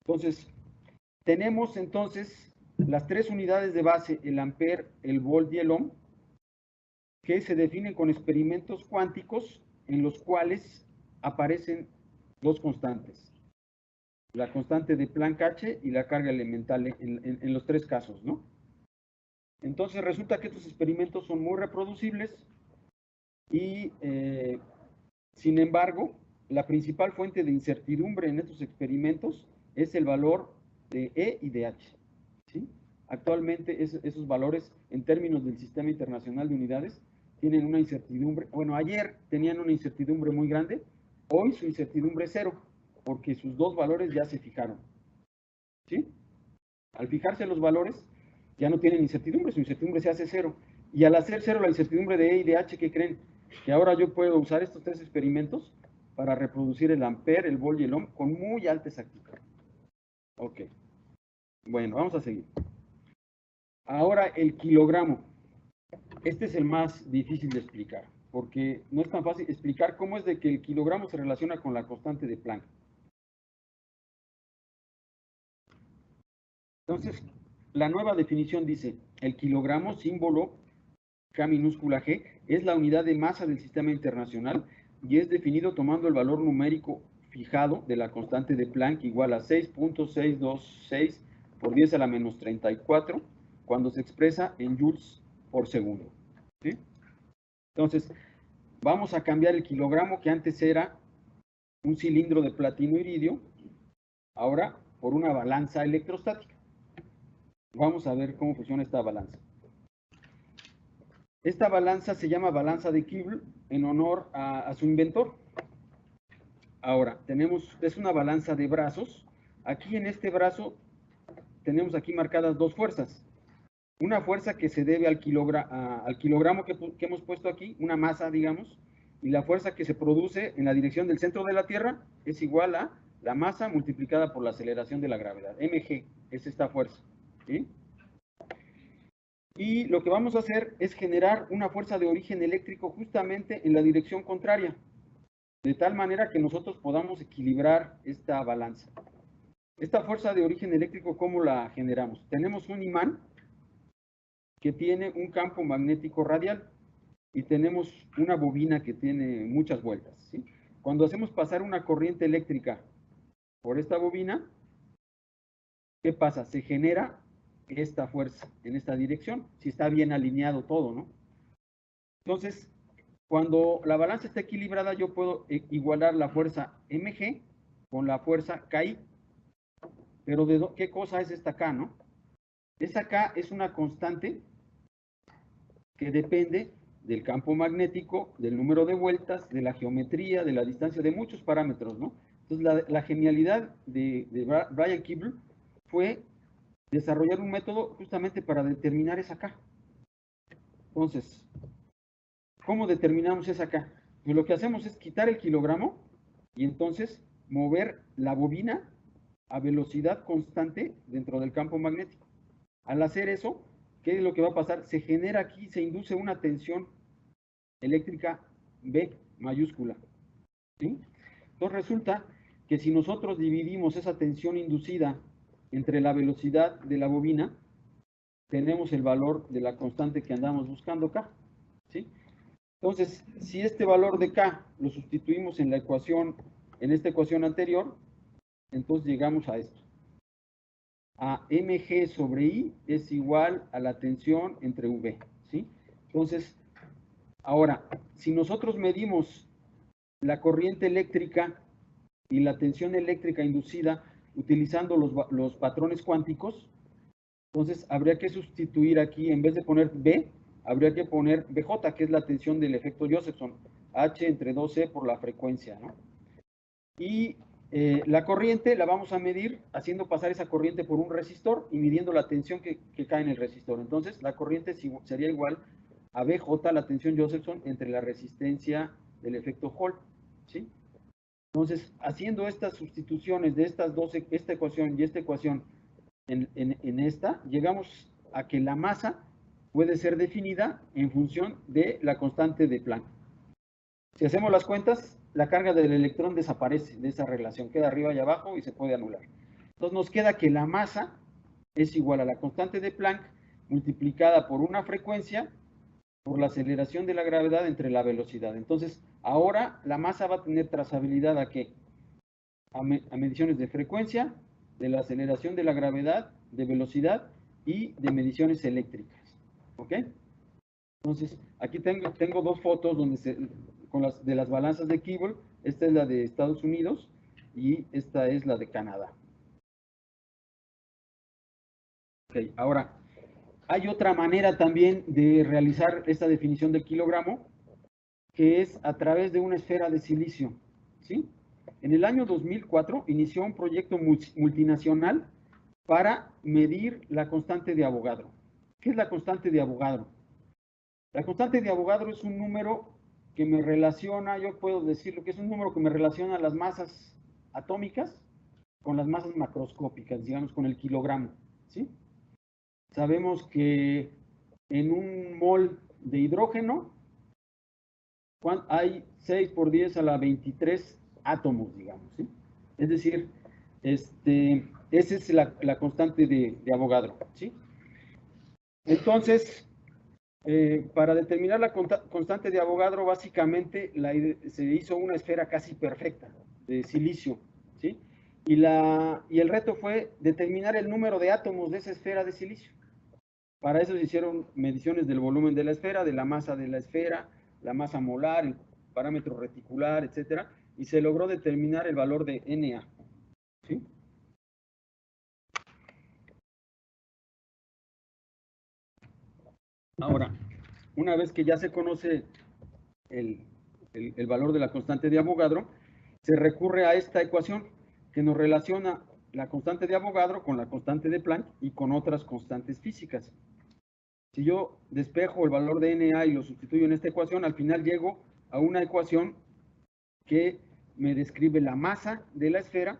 Entonces, tenemos entonces las tres unidades de base, el ampere, el volt y el ohm, que se definen con experimentos cuánticos en los cuales aparecen dos constantes. La constante de Planck H y la carga elemental en los tres casos, ¿no? Entonces resulta que estos experimentos son muy reproducibles y Sin embargo, la principal fuente de incertidumbre en estos experimentos es el valor de E y de H. ¿Sí? Actualmente esos valores, en términos del Sistema Internacional de Unidades, tienen una incertidumbre. Bueno, ayer tenían una incertidumbre muy grande, hoy su incertidumbre es cero, porque sus dos valores ya se fijaron. ¿Sí? Al fijarse los valores, ya no tienen incertidumbre, su incertidumbre se hace cero. Y al hacer cero la incertidumbre de E y de H, ¿qué creen? Que ahora yo puedo usar estos tres experimentos para reproducir el ampere, el volt y el ohm con muy alta exactitud. Ok. Bueno, vamos a seguir. Ahora el kilogramo. Este es el más difícil de explicar, porque no es tan fácil explicar cómo es de que el kilogramo se relaciona con la constante de Planck. Entonces, la nueva definición dice, el kilogramo, símbolo K minúscula G, es la unidad de masa del sistema internacional y es definido tomando el valor numérico fijado de la constante de Planck igual a 6.626 por 10 a la menos 34 cuando se expresa en joules por segundo. ¿Sí? Entonces, vamos a cambiar el kilogramo que antes era un cilindro de platino iridio, ahora por una balanza electrostática. Vamos a ver cómo funciona esta balanza. Esta balanza se llama balanza de Kibble en honor a su inventor. Ahora, es una balanza de brazos. Aquí en este brazo tenemos aquí marcadas dos fuerzas. Una fuerza que se debe al kilogramo que hemos puesto aquí, una masa, digamos, y la fuerza que se produce en la dirección del centro de la Tierra es igual a la masa multiplicada por la aceleración de la gravedad. mg es esta fuerza. ¿Sí? Y lo que vamos a hacer es generar una fuerza de origen eléctrico justamente en la dirección contraria, de tal manera que nosotros podamos equilibrar esta balanza. Esta fuerza de origen eléctrico, ¿cómo la generamos? Tenemos un imán que tiene un campo magnético radial y tenemos una bobina que tiene muchas vueltas. ¿Sí? Cuando hacemos pasar una corriente eléctrica por esta bobina, ¿qué pasa? Se genera esta fuerza en esta dirección, si está bien alineado todo, ¿no? Entonces, cuando la balanza está equilibrada, yo puedo igualar la fuerza mg con la fuerza KI. Pero ¿qué cosa es esta K, no? Esa K es una constante que depende del campo magnético, del número de vueltas, de la geometría, de la distancia, de muchos parámetros, ¿no? Entonces, la genialidad de Brian Kibble fue desarrollar un método justamente para determinar esa K. Entonces, ¿cómo determinamos esa K? Pues lo que hacemos es quitar el kilogramo y entonces mover la bobina a velocidad constante dentro del campo magnético. Al hacer eso, ¿qué es lo que va a pasar? Se genera aquí, se induce una tensión eléctrica B mayúscula. ¿Sí? Entonces resulta que si nosotros dividimos esa tensión inducida entre la velocidad de la bobina, tenemos el valor de la constante que andamos buscando K. ¿Sí? Entonces, si este valor de K lo sustituimos en la ecuación, en esta ecuación anterior, entonces llegamos a esto. A mg sobre I es igual a la tensión entre V. ¿Sí? Entonces, ahora, si nosotros medimos la corriente eléctrica y la tensión eléctrica inducida utilizando los patrones cuánticos, entonces habría que sustituir aquí, en vez de poner B, habría que poner BJ, que es la tensión del efecto Josephson, H entre 2C por la frecuencia, ¿no? Y la corriente la vamos a medir haciendo pasar esa corriente por un resistor y midiendo la tensión que cae en el resistor. Entonces, la corriente sería igual a BJ, la tensión Josephson, entre la resistencia del efecto Hall, ¿sí? Entonces, haciendo estas sustituciones de estas dos, esta ecuación y esta ecuación en esta, llegamos a que la masa puede ser definida en función de la constante de Planck. Si hacemos las cuentas, la carga del electrón desaparece de esa relación, queda arriba y abajo y se puede anular. Entonces nos queda que la masa es igual a la constante de Planck multiplicada por una frecuencia por la aceleración de la gravedad entre la velocidad. Entonces, ahora la masa va a tener trazabilidad ¿a qué? A mediciones de frecuencia, de la aceleración de la gravedad, de velocidad y de mediciones eléctricas. ¿Ok? Entonces, aquí tengo dos fotos donde de las balanzas de Keeble. Esta es la de Estados Unidos y esta es la de Canadá. Ok, ahora, hay otra manera también de realizar esta definición del kilogramo, que es a través de una esfera de silicio, ¿sí? En el año 2004 inició un proyecto multinacional para medir la constante de Avogadro. ¿Qué es la constante de Avogadro? La constante de Avogadro es un número que me relaciona, yo puedo decirlo, que es un número que me relaciona las masas atómicas con las masas macroscópicas, digamos, con el kilogramo, ¿sí? Sabemos que en un mol de hidrógeno hay 6 por 10 a la 23 átomos, digamos, ¿sí? Es decir, esa es la constante de Avogadro, ¿sí? Entonces, para determinar la constante de Avogadro, básicamente se hizo una esfera casi perfecta de silicio, ¿sí? Y el reto fue determinar el número de átomos de esa esfera de silicio. Para eso se hicieron mediciones del volumen de la esfera, de la masa de la esfera, la masa molar, el parámetro reticular, etcétera, y se logró determinar el valor de Na, ¿sí? Ahora, una vez que ya se conoce el valor de la constante de Avogadro, se recurre a esta ecuación que nos relaciona la constante de Avogadro con la constante de Planck y con otras constantes físicas. Si yo despejo el valor de Na y lo sustituyo en esta ecuación, al final llego a una ecuación que me describe la masa de la esfera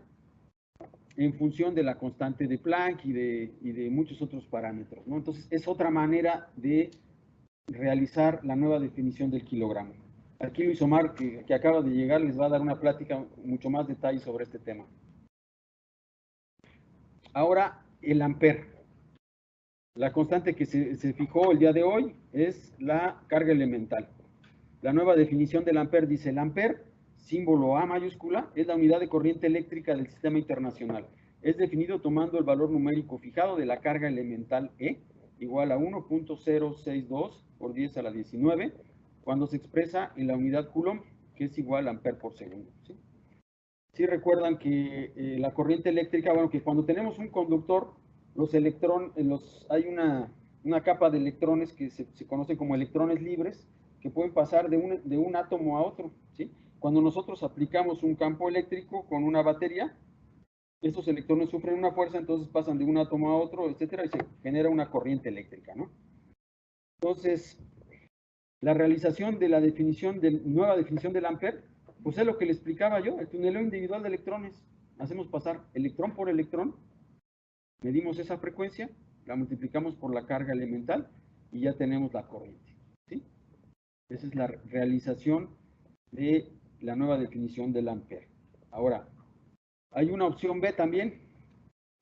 en función de la constante de Planck y de muchos otros parámetros, ¿no? Entonces, es otra manera de realizar la nueva definición del kilogramo. Aquí Luis Omar, que acaba de llegar, les va a dar una plática mucho más detalle sobre este tema. Ahora, el ampere. La constante que se fijó el día de hoy es la carga elemental. La nueva definición del ampere dice: el ampere, símbolo A mayúscula, es la unidad de corriente eléctrica del sistema internacional. Es definido tomando el valor numérico fijado de la carga elemental E, igual a 1.062 por 10 a la 19, cuando se expresa en la unidad Coulomb, que es igual a ampere por segundo, ¿sí? Sí recuerdan que la corriente eléctrica, bueno, que cuando tenemos un conductor, los electrones, hay una capa de electrones que se conocen como electrones libres, que pueden pasar de un átomo a otro, ¿sí? Cuando nosotros aplicamos un campo eléctrico con una batería, estos electrones sufren una fuerza, entonces pasan de un átomo a otro, etcétera, y se genera una corriente eléctrica, ¿no? Entonces, la realización de la nueva definición del ampere, pues es lo que le explicaba yo, el tuneleo individual de electrones. Hacemos pasar electrón por electrón, medimos esa frecuencia, la multiplicamos por la carga elemental y ya tenemos la corriente, ¿sí? Esa es la realización de la nueva definición del ampere. Ahora, hay una opción B también,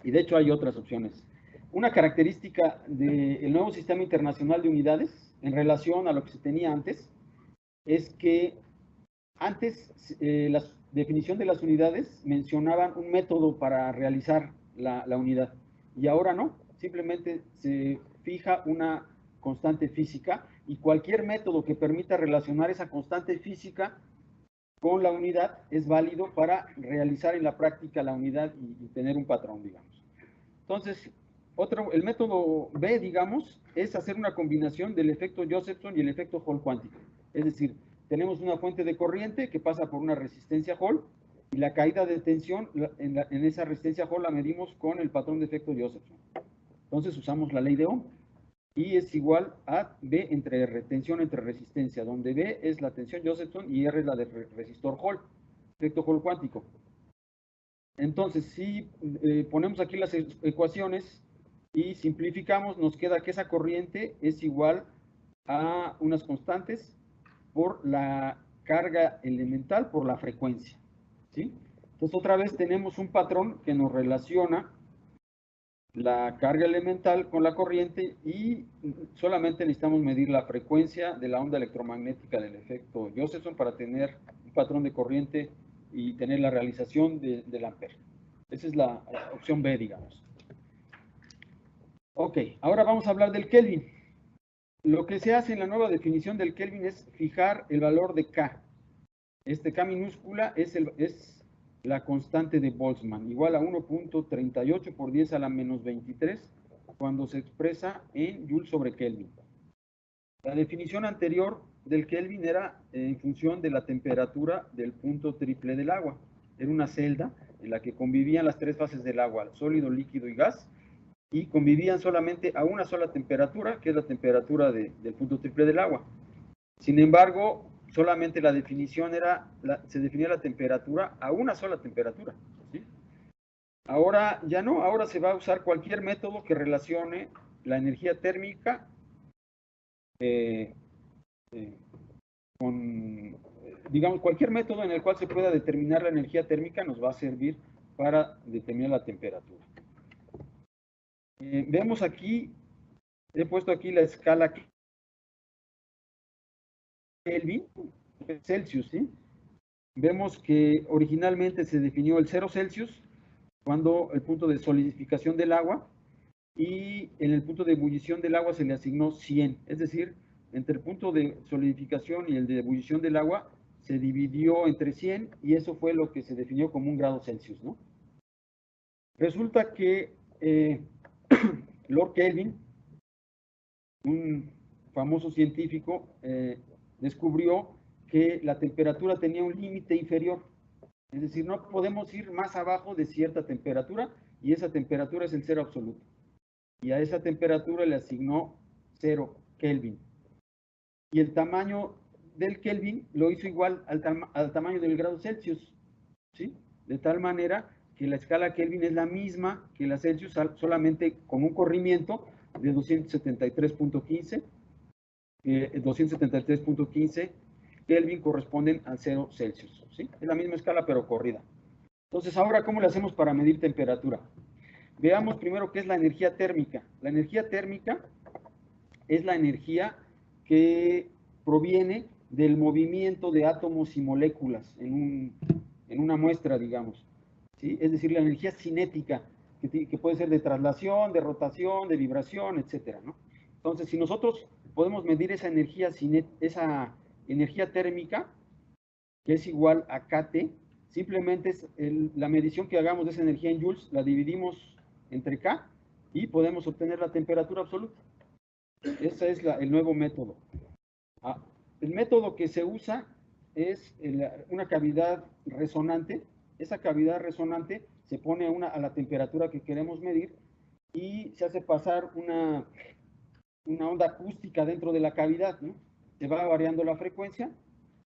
y de hecho hay otras opciones. Una característica del nuevo sistema internacional de unidades en relación a lo que se tenía antes es que antes la definición de las unidades mencionaban un método para realizar la unidad y ahora no, simplemente se fija una constante física y cualquier método que permita relacionar esa constante física con la unidad es válido para realizar en la práctica la unidad y tener un patrón, digamos. Entonces, el método B, digamos, es hacer una combinación del efecto Josephson y el efecto Hall cuántico. Es decir, tenemos una fuente de corriente que pasa por una resistencia Hall y la caída de tensión en esa resistencia Hall la medimos con el patrón de efecto Josephson. Entonces usamos la ley de Ohm. I es igual a B entre R, tensión entre resistencia, donde B es la tensión Josephson y R es la de resistor Hall, efecto Hall cuántico. Entonces, si ponemos aquí las ecuaciones y simplificamos, nos queda que esa corriente es igual a unas constantes por la carga elemental por la frecuencia, ¿sí? Entonces, otra vez tenemos un patrón que nos relaciona la carga elemental con la corriente y solamente necesitamos medir la frecuencia de la onda electromagnética del efecto Josephson para tener un patrón de corriente y tener la realización del ampere. Esa es la opción B, digamos. Ok, ahora vamos a hablar del Kelvin. Lo que se hace en la nueva definición del Kelvin es fijar el valor de K. este K minúscula es la constante de Boltzmann, igual a 1.38 por 10 a la menos 23, cuando se expresa en Joule sobre Kelvin. La definición anterior del Kelvin era en función de la temperatura del punto triple del agua. Era una celda en la que convivían las tres fases del agua, sólido, líquido y gas, y convivían solamente a una sola temperatura, que es la temperatura del punto triple del agua. Sin embargo, solamente la definición se definía la temperatura a una sola temperatura, ¿sí? Ahora ya no, ahora se va a usar cualquier método que relacione la energía térmica digamos, cualquier método en el cual se pueda determinar la energía térmica nos va a servir para determinar la temperatura. Vemos aquí, he puesto aquí la escala Kelvin, Celsius, ¿sí? Vemos que originalmente se definió el 0 Celsius cuando el punto de solidificación del agua, y en el punto de ebullición del agua se le asignó 100, es decir, entre el punto de solidificación y el de ebullición del agua se dividió entre 100 y eso fue lo que se definió como 1 grado Celsius, ¿no? Resulta que Lord Kelvin, un famoso científico, descubrió que la temperatura tenía un límite inferior, es decir, no podemos ir más abajo de cierta temperatura y esa temperatura es el cero absoluto. Y a esa temperatura le asignó 0 Kelvin. Y el tamaño del Kelvin lo hizo igual al tamaño del grado Celsius, ¿sí? De tal manera que la escala Kelvin es la misma que la Celsius, solamente con un corrimiento de 273.15. 273.15 Kelvin corresponden al 0 Celsius, ¿sí? Es la misma escala pero corrida. Entonces, ahora, ¿cómo le hacemos para medir temperatura? Veamos primero qué es la energía térmica. La energía térmica es la energía que proviene del movimiento de átomos y moléculas en una muestra, digamos, ¿sí? Es decir, la energía cinética, que puede ser de traslación, de rotación, de vibración, etcétera, ¿no? Entonces, si nosotros podemos medir esa energía térmica, que es igual a KT, simplemente es la medición que hagamos de esa energía en joules, la dividimos entre K y podemos obtener la temperatura absoluta. Ese es el nuevo método. El método que se usa es una cavidad resonante. Esa cavidad resonante se pone a la temperatura que queremos medir y se hace pasar una onda acústica dentro de la cavidad, ¿no? Se va variando la frecuencia.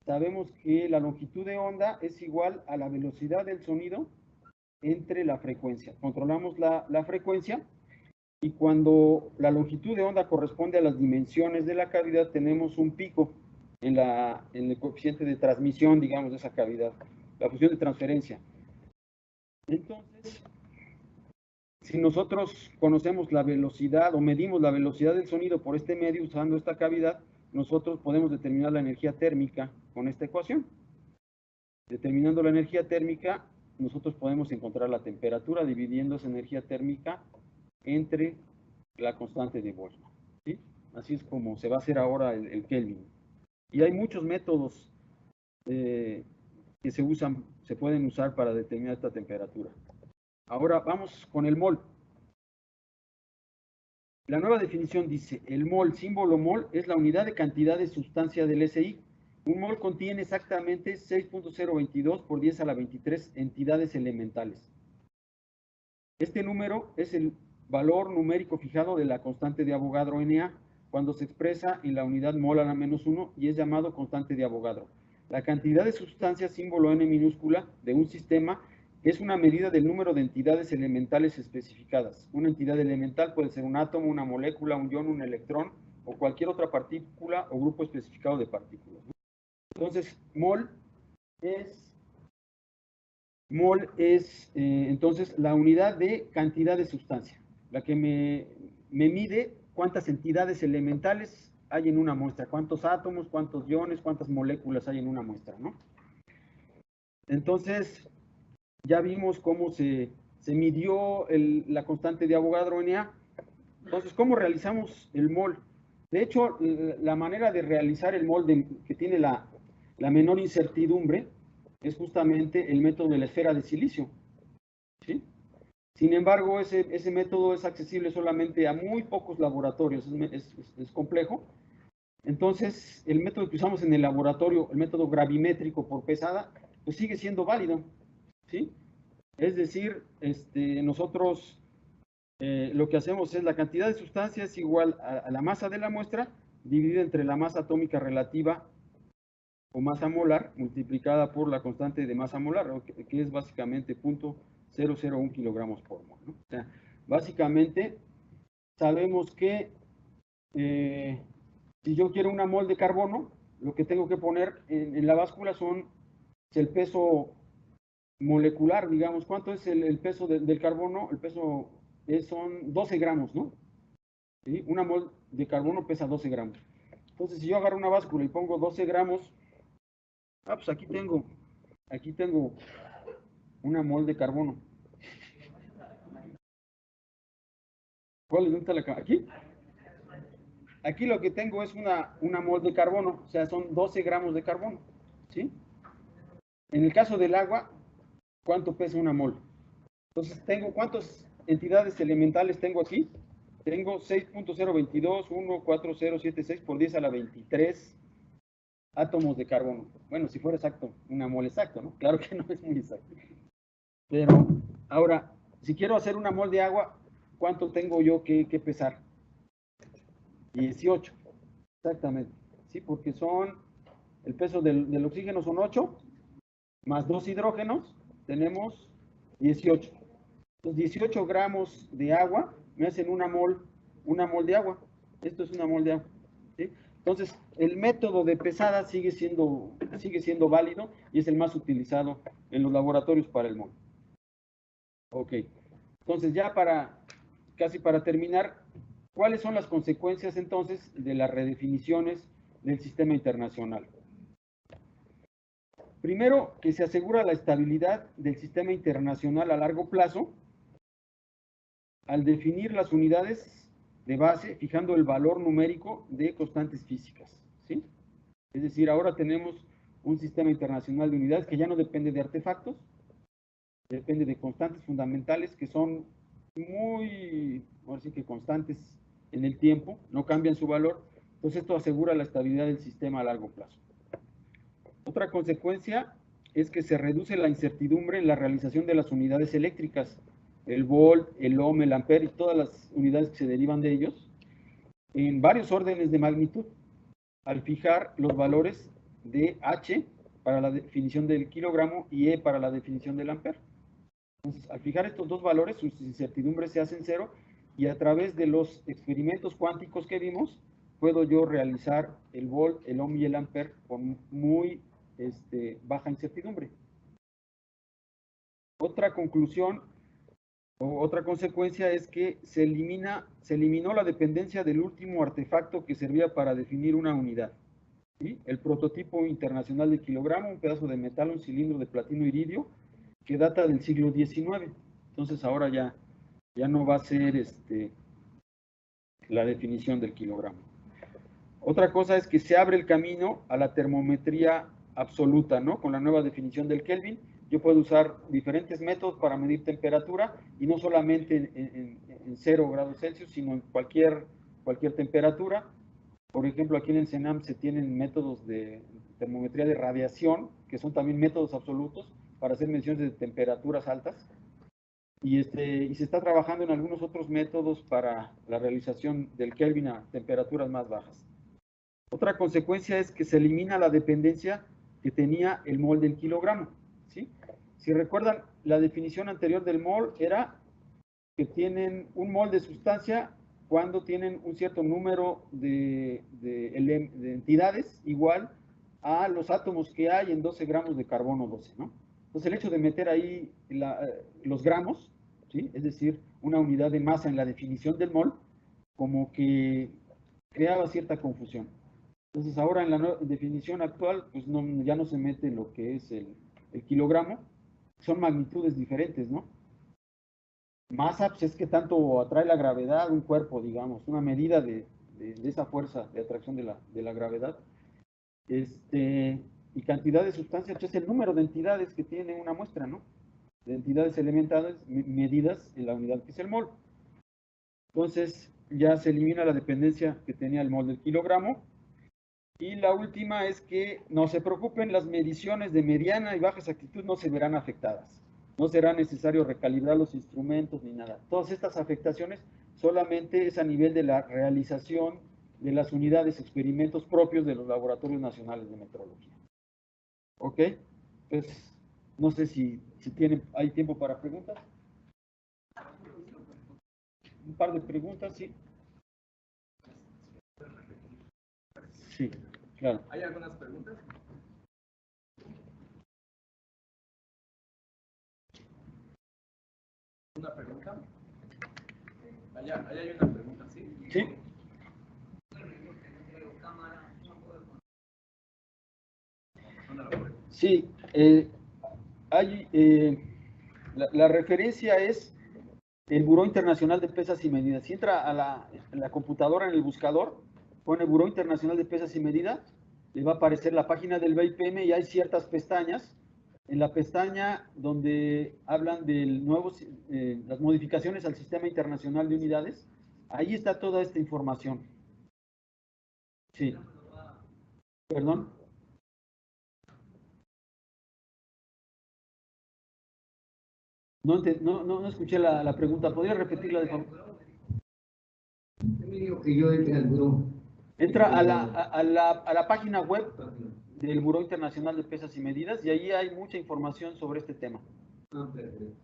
Sabemos que la longitud de onda es igual a la velocidad del sonido entre la frecuencia. Controlamos la frecuencia y cuando la longitud de onda corresponde a las dimensiones de la cavidad, tenemos un pico en el coeficiente de transmisión, digamos, de esa cavidad, la función de transferencia. Entonces, si nosotros conocemos la velocidad o medimos la velocidad del sonido por este medio usando esta cavidad, nosotros podemos determinar la energía térmica con esta ecuación. Determinando la energía térmica, nosotros podemos encontrar la temperatura dividiendo esa energía térmica entre la constante de Boltzmann, ¿sí? Así es como se va a hacer ahora el Kelvin. Y hay muchos métodos que se pueden usar para determinar esta temperatura. Ahora vamos con el mol. La nueva definición dice, el mol, símbolo mol, es la unidad de cantidad de sustancia del SI. Un mol contiene exactamente 6.022 por 10 a la 23 entidades elementales. Este número es el valor numérico fijado de la constante de Avogadro Na, cuando se expresa en la unidad mol a la menos 1 y es llamado constante de Avogadro. La cantidad de sustancia, símbolo N minúscula, de un sistema es una medida del número de entidades elementales especificadas. Una entidad elemental puede ser un átomo, una molécula, un ion, un electrón o cualquier otra partícula o grupo especificado de partículas. Entonces, mol es entonces la unidad de cantidad de sustancia, la que me mide cuántas entidades elementales hay en una muestra, cuántos átomos, cuántos iones, cuántas moléculas hay en una muestra, ¿no? Entonces, ya vimos cómo se midió la constante de Avogadro Na. Entonces, ¿cómo realizamos el mol? De hecho, la manera de realizar el mol que tiene la menor incertidumbre es justamente el método de la esfera de silicio, ¿sí? Sin embargo, ese método es accesible solamente a muy pocos laboratorios, es complejo. Entonces, el método que usamos en el laboratorio, el método gravimétrico por pesada, pues sigue siendo válido, ¿sí? Es decir, nosotros lo que hacemos es la cantidad de sustancia es igual a la masa de la muestra dividida entre la masa atómica relativa o masa molar multiplicada por la constante de masa molar, que es básicamente 0.001 kilogramos por mol, ¿no? O sea, básicamente sabemos que si yo quiero una mol de carbono, lo que tengo que poner en la báscula es el peso molecular, digamos. ¿Cuánto es el peso del carbono? El peso son 12 gramos, ¿no? ¿Sí? Una mol de carbono pesa 12 gramos. Entonces, si yo agarro una báscula y pongo 12 gramos, pues aquí tengo una mol de carbono. ¿Cuál es? ¿Dónde está la cámara? ¿Aquí? Aquí lo que tengo es una mol de carbono, o sea, son 12 gramos de carbono, ¿sí? En el caso del agua, ¿cuánto pesa una mol? Entonces, ¿cuántas entidades elementales tengo aquí? Tengo 6.022.14076 por 10 a la 23 átomos de carbono. Bueno, si fuera exacto, una mol exacto, ¿no? Claro que no es muy exacto. Pero, ahora, si quiero hacer una mol de agua, ¿cuánto tengo yo que pesar? 18, exactamente. Sí, porque el peso del oxígeno son 8, más 2 hidrógenos, tenemos 18. Los 18 gramos de agua me hacen una mol de agua. Esto es una mol de agua, ¿sí? Entonces, el método de pesada sigue siendo válido y es el más utilizado en los laboratorios para el mol. Ok. Entonces, ya casi para terminar, ¿cuáles son las consecuencias entonces de las redefiniciones del sistema internacional? Primero, que se asegura la estabilidad del sistema internacional a largo plazo al definir las unidades de base, fijando el valor numérico de constantes físicas, ¿sí? Es decir, ahora tenemos un sistema internacional de unidades que ya no depende de artefactos, depende de constantes fundamentales que son ahora sí que constantes en el tiempo, no cambian su valor. Entonces esto asegura la estabilidad del sistema a largo plazo. Otra consecuencia es que se reduce la incertidumbre en la realización de las unidades eléctricas, el volt, el ohm, el ampere y todas las unidades que se derivan de ellos, en varios órdenes de magnitud, al fijar los valores de H para la definición del kilogramo y E para la definición del ampere. Entonces, al fijar estos dos valores, sus incertidumbres se hacen cero y a través de los experimentos cuánticos que vimos, puedo yo realizar el volt, el ohm y el ampere con muy baja incertidumbre. Otra conclusión o otra consecuencia es que se eliminó la dependencia del último artefacto que servía para definir una unidad. ¿Sí? El prototipo internacional de kilogramo, un pedazo de metal, un cilindro de platino iridio, que data del siglo XIX. Entonces ahora ya no va a ser la definición del kilogramo. Otra cosa es que se abre el camino a la termometría absoluta, ¿no? Con la nueva definición del Kelvin, yo puedo usar diferentes métodos para medir temperatura y no solamente en 0 grados Celsius, sino en cualquier temperatura. Por ejemplo, aquí en el CENAM se tienen métodos de termometría de radiación, que son también métodos absolutos para hacer mediciones de temperaturas altas. Y se está trabajando en algunos otros métodos para la realización del Kelvin a temperaturas más bajas. Otra consecuencia es que se elimina la dependencia que tenía el mol del kilogramo, ¿sí? Si recuerdan, la definición anterior del mol era que tienen un mol de sustancia cuando tienen un cierto número de entidades igual a los átomos que hay en 12 gramos de carbono 12, ¿no? Entonces el hecho de meter ahí los gramos, ¿sí? Es decir, una unidad de masa en la definición del mol, como que creaba cierta confusión. Entonces ahora en la definición actual, pues ya no se mete lo que es el kilogramo, son magnitudes diferentes, ¿no? Masa, pues es que tanto atrae la gravedad un cuerpo, digamos, una medida de esa fuerza de atracción de la gravedad. y cantidad de sustancia, pues es el número de entidades que tiene una muestra, ¿no? De entidades elementales medidas en la unidad que es el mol. Entonces ya se elimina la dependencia que tenía el mol del kilogramo. Y la última es que no se preocupen, las mediciones de mediana y baja exactitud no se verán afectadas. No será necesario recalibrar los instrumentos ni nada. Todas estas afectaciones solamente es a nivel de la realización de las unidades, experimentos propios de los laboratorios nacionales de metrología. ¿Ok? Pues no sé si hay tiempo para preguntas. Un par de preguntas, sí. Sí, claro. ¿Hay algunas preguntas? ¿Una pregunta? Allá hay una pregunta, ¿sí? Sí. Sí, la referencia es el Buró Internacional de Pesas y Medidas. Si entra a la computadora en el buscador, pone Buró Internacional de Pesas y Medidas, le va a aparecer la página del BIPM y hay ciertas pestañas. En la pestaña donde hablan del las modificaciones al Sistema Internacional de Unidades, ahí está toda esta información. Sí. ¿Perdón? No escuché la pregunta. ¿Podría repetirla, de favor? Me dijo que yo entre al buró. Entra a la página web del Buró Internacional de Pesas y Medidas y ahí hay mucha información sobre este tema. Ah, perfecto.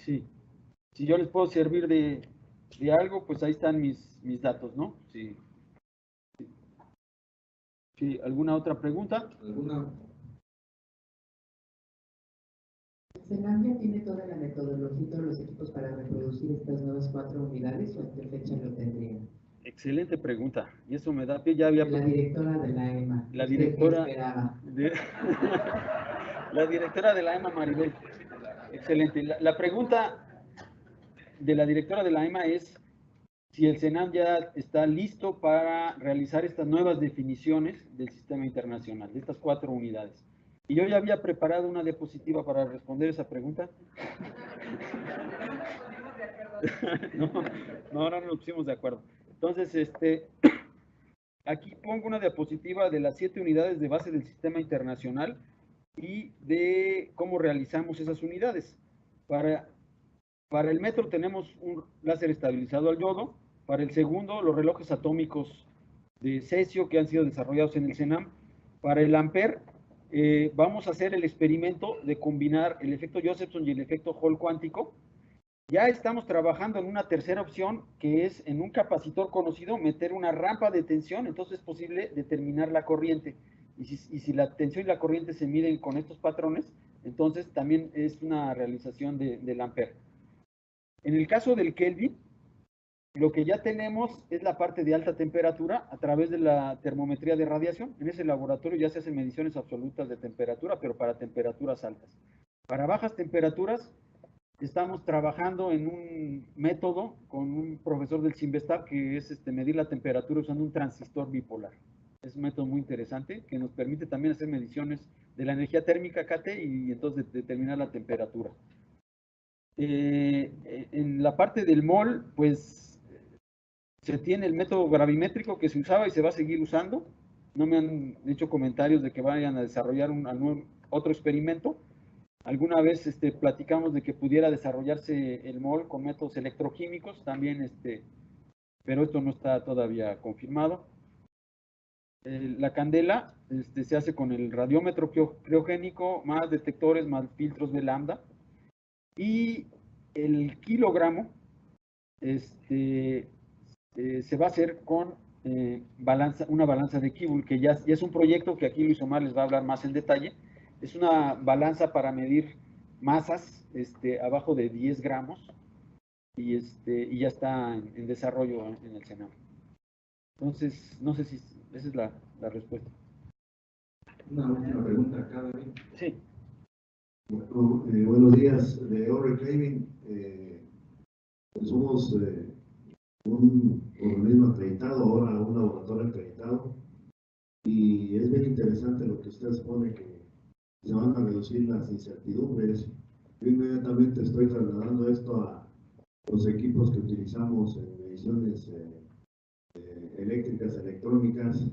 Sí. Si yo les puedo servir de algo, pues ahí están mis datos, ¿no? Sí. Sí. ¿Alguna otra pregunta? ¿Alguna? ¿CENAM ya tiene toda la metodología y todos los equipos para reproducir estas nuevas 4 unidades o en qué fecha lo tendrían? Excelente pregunta. Y eso me da pie, ya había... La directora de la EMA. La directora... ¿Qué esperaba? La directora de la EMA, Maribel. Excelente. La pregunta de la directora de la EMA es si el CENAM ya está listo para realizar estas nuevas definiciones del sistema internacional, de estas 4 unidades. Y yo ya había preparado una diapositiva para responder esa pregunta. No nos pusimos de acuerdo. Entonces, aquí pongo una diapositiva de las 7 unidades de base del sistema internacional y de cómo realizamos esas unidades. Para el metro tenemos un láser estabilizado al yodo. Para el segundo, los relojes atómicos de cesio que han sido desarrollados en el CENAM. Para el amper, vamos a hacer el experimento de combinar el efecto Josephson y el efecto Hall cuántico. Ya estamos trabajando en una tercera opción, que es en un capacitor conocido meter una rampa de tensión, entonces es posible determinar la corriente. Y si la tensión y la corriente se miden con estos patrones, entonces también es una realización del amper. En el caso del Kelvin, lo que ya tenemos es la parte de alta temperatura a través de la termometría de radiación. En ese laboratorio ya se hacen mediciones absolutas de temperatura, pero para temperaturas altas. Para bajas temperaturas, estamos trabajando en un método con un profesor del CIMBESTAB que es medir la temperatura usando un transistor bipolar. Es un método muy interesante que nos permite también hacer mediciones de la energía térmica KT y entonces determinar la temperatura. En la parte del mol, pues se tiene el método gravimétrico que se usaba y se va a seguir usando. No me han hecho comentarios de que vayan a desarrollar otro experimento. Alguna vez platicamos de que pudiera desarrollarse el mol con métodos electroquímicos, también, pero esto no está todavía confirmado. La candela se hace con el radiómetro criogénico, más detectores, más filtros de lambda. Y el kilogramo se va a hacer con una balanza de Kibble, que ya es un proyecto que aquí Luis Omar les va a hablar más en detalle. Es una balanza para medir masas abajo de 10 gramos y ya está en desarrollo en el CENAM. Entonces, no sé si esa es la respuesta. Una última pregunta acá, David. Sí. Bueno, buenos días, de Orre Craving. Somos un organismo acreditado, ahora un laboratorio acreditado, y es bien interesante interesante lo que usted expone, que se van a reducir las incertidumbres. Yo inmediatamente estoy trasladando esto a los equipos que utilizamos en mediciones eléctricas, electrónicas,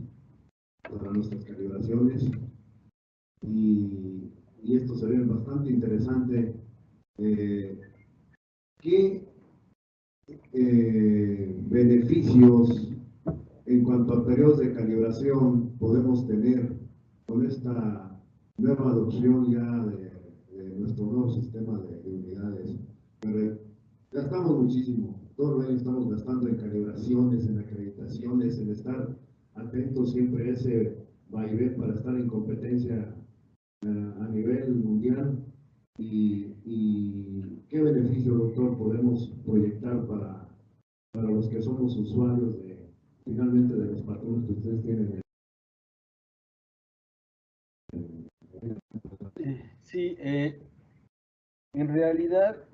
para nuestras calibraciones. Y esto se ve bastante interesante. ¿Qué beneficios en cuanto a periodos de calibración podemos tener con esta nueva adopción ya de nuestro nuevo sistema de unidades? Pero gastamos muchísimo, todo el año estamos gastando en calibraciones, en acreditaciones, en estar atentos siempre a ese vaivén para estar en competencia a nivel mundial. Y qué beneficio, doctor, podemos proyectar para los que somos usuarios finalmente de los patrones que ustedes tienen. Sí, en realidad,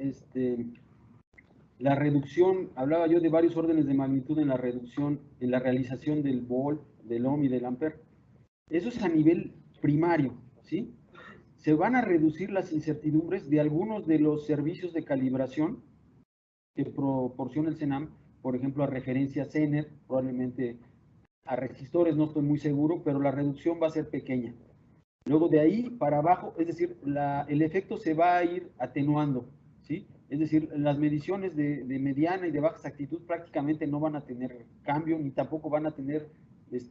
la reducción, hablaba yo de varios órdenes de magnitud en la reducción, en la realización del volt, del ohm y del ampere. Eso es a nivel primario, ¿sí? Se van a reducir las incertidumbres de algunos de los servicios de calibración que proporciona el CENAM, por ejemplo, a referencias Zener, probablemente a resistores, no estoy muy seguro, pero la reducción va a ser pequeña. Luego de ahí para abajo, es decir, el efecto se va a ir atenuando, ¿sí? Es decir, las mediciones de mediana y de baja exactitud prácticamente no van a tener cambio, ni tampoco van a tener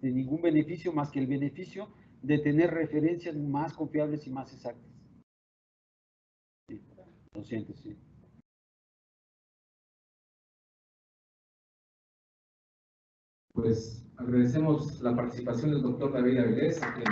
ningún beneficio más que el beneficio de tener referencias más confiables y más exactas. Sí, lo siento, sí. Pues agradecemos la participación del doctor David Avilés, a quien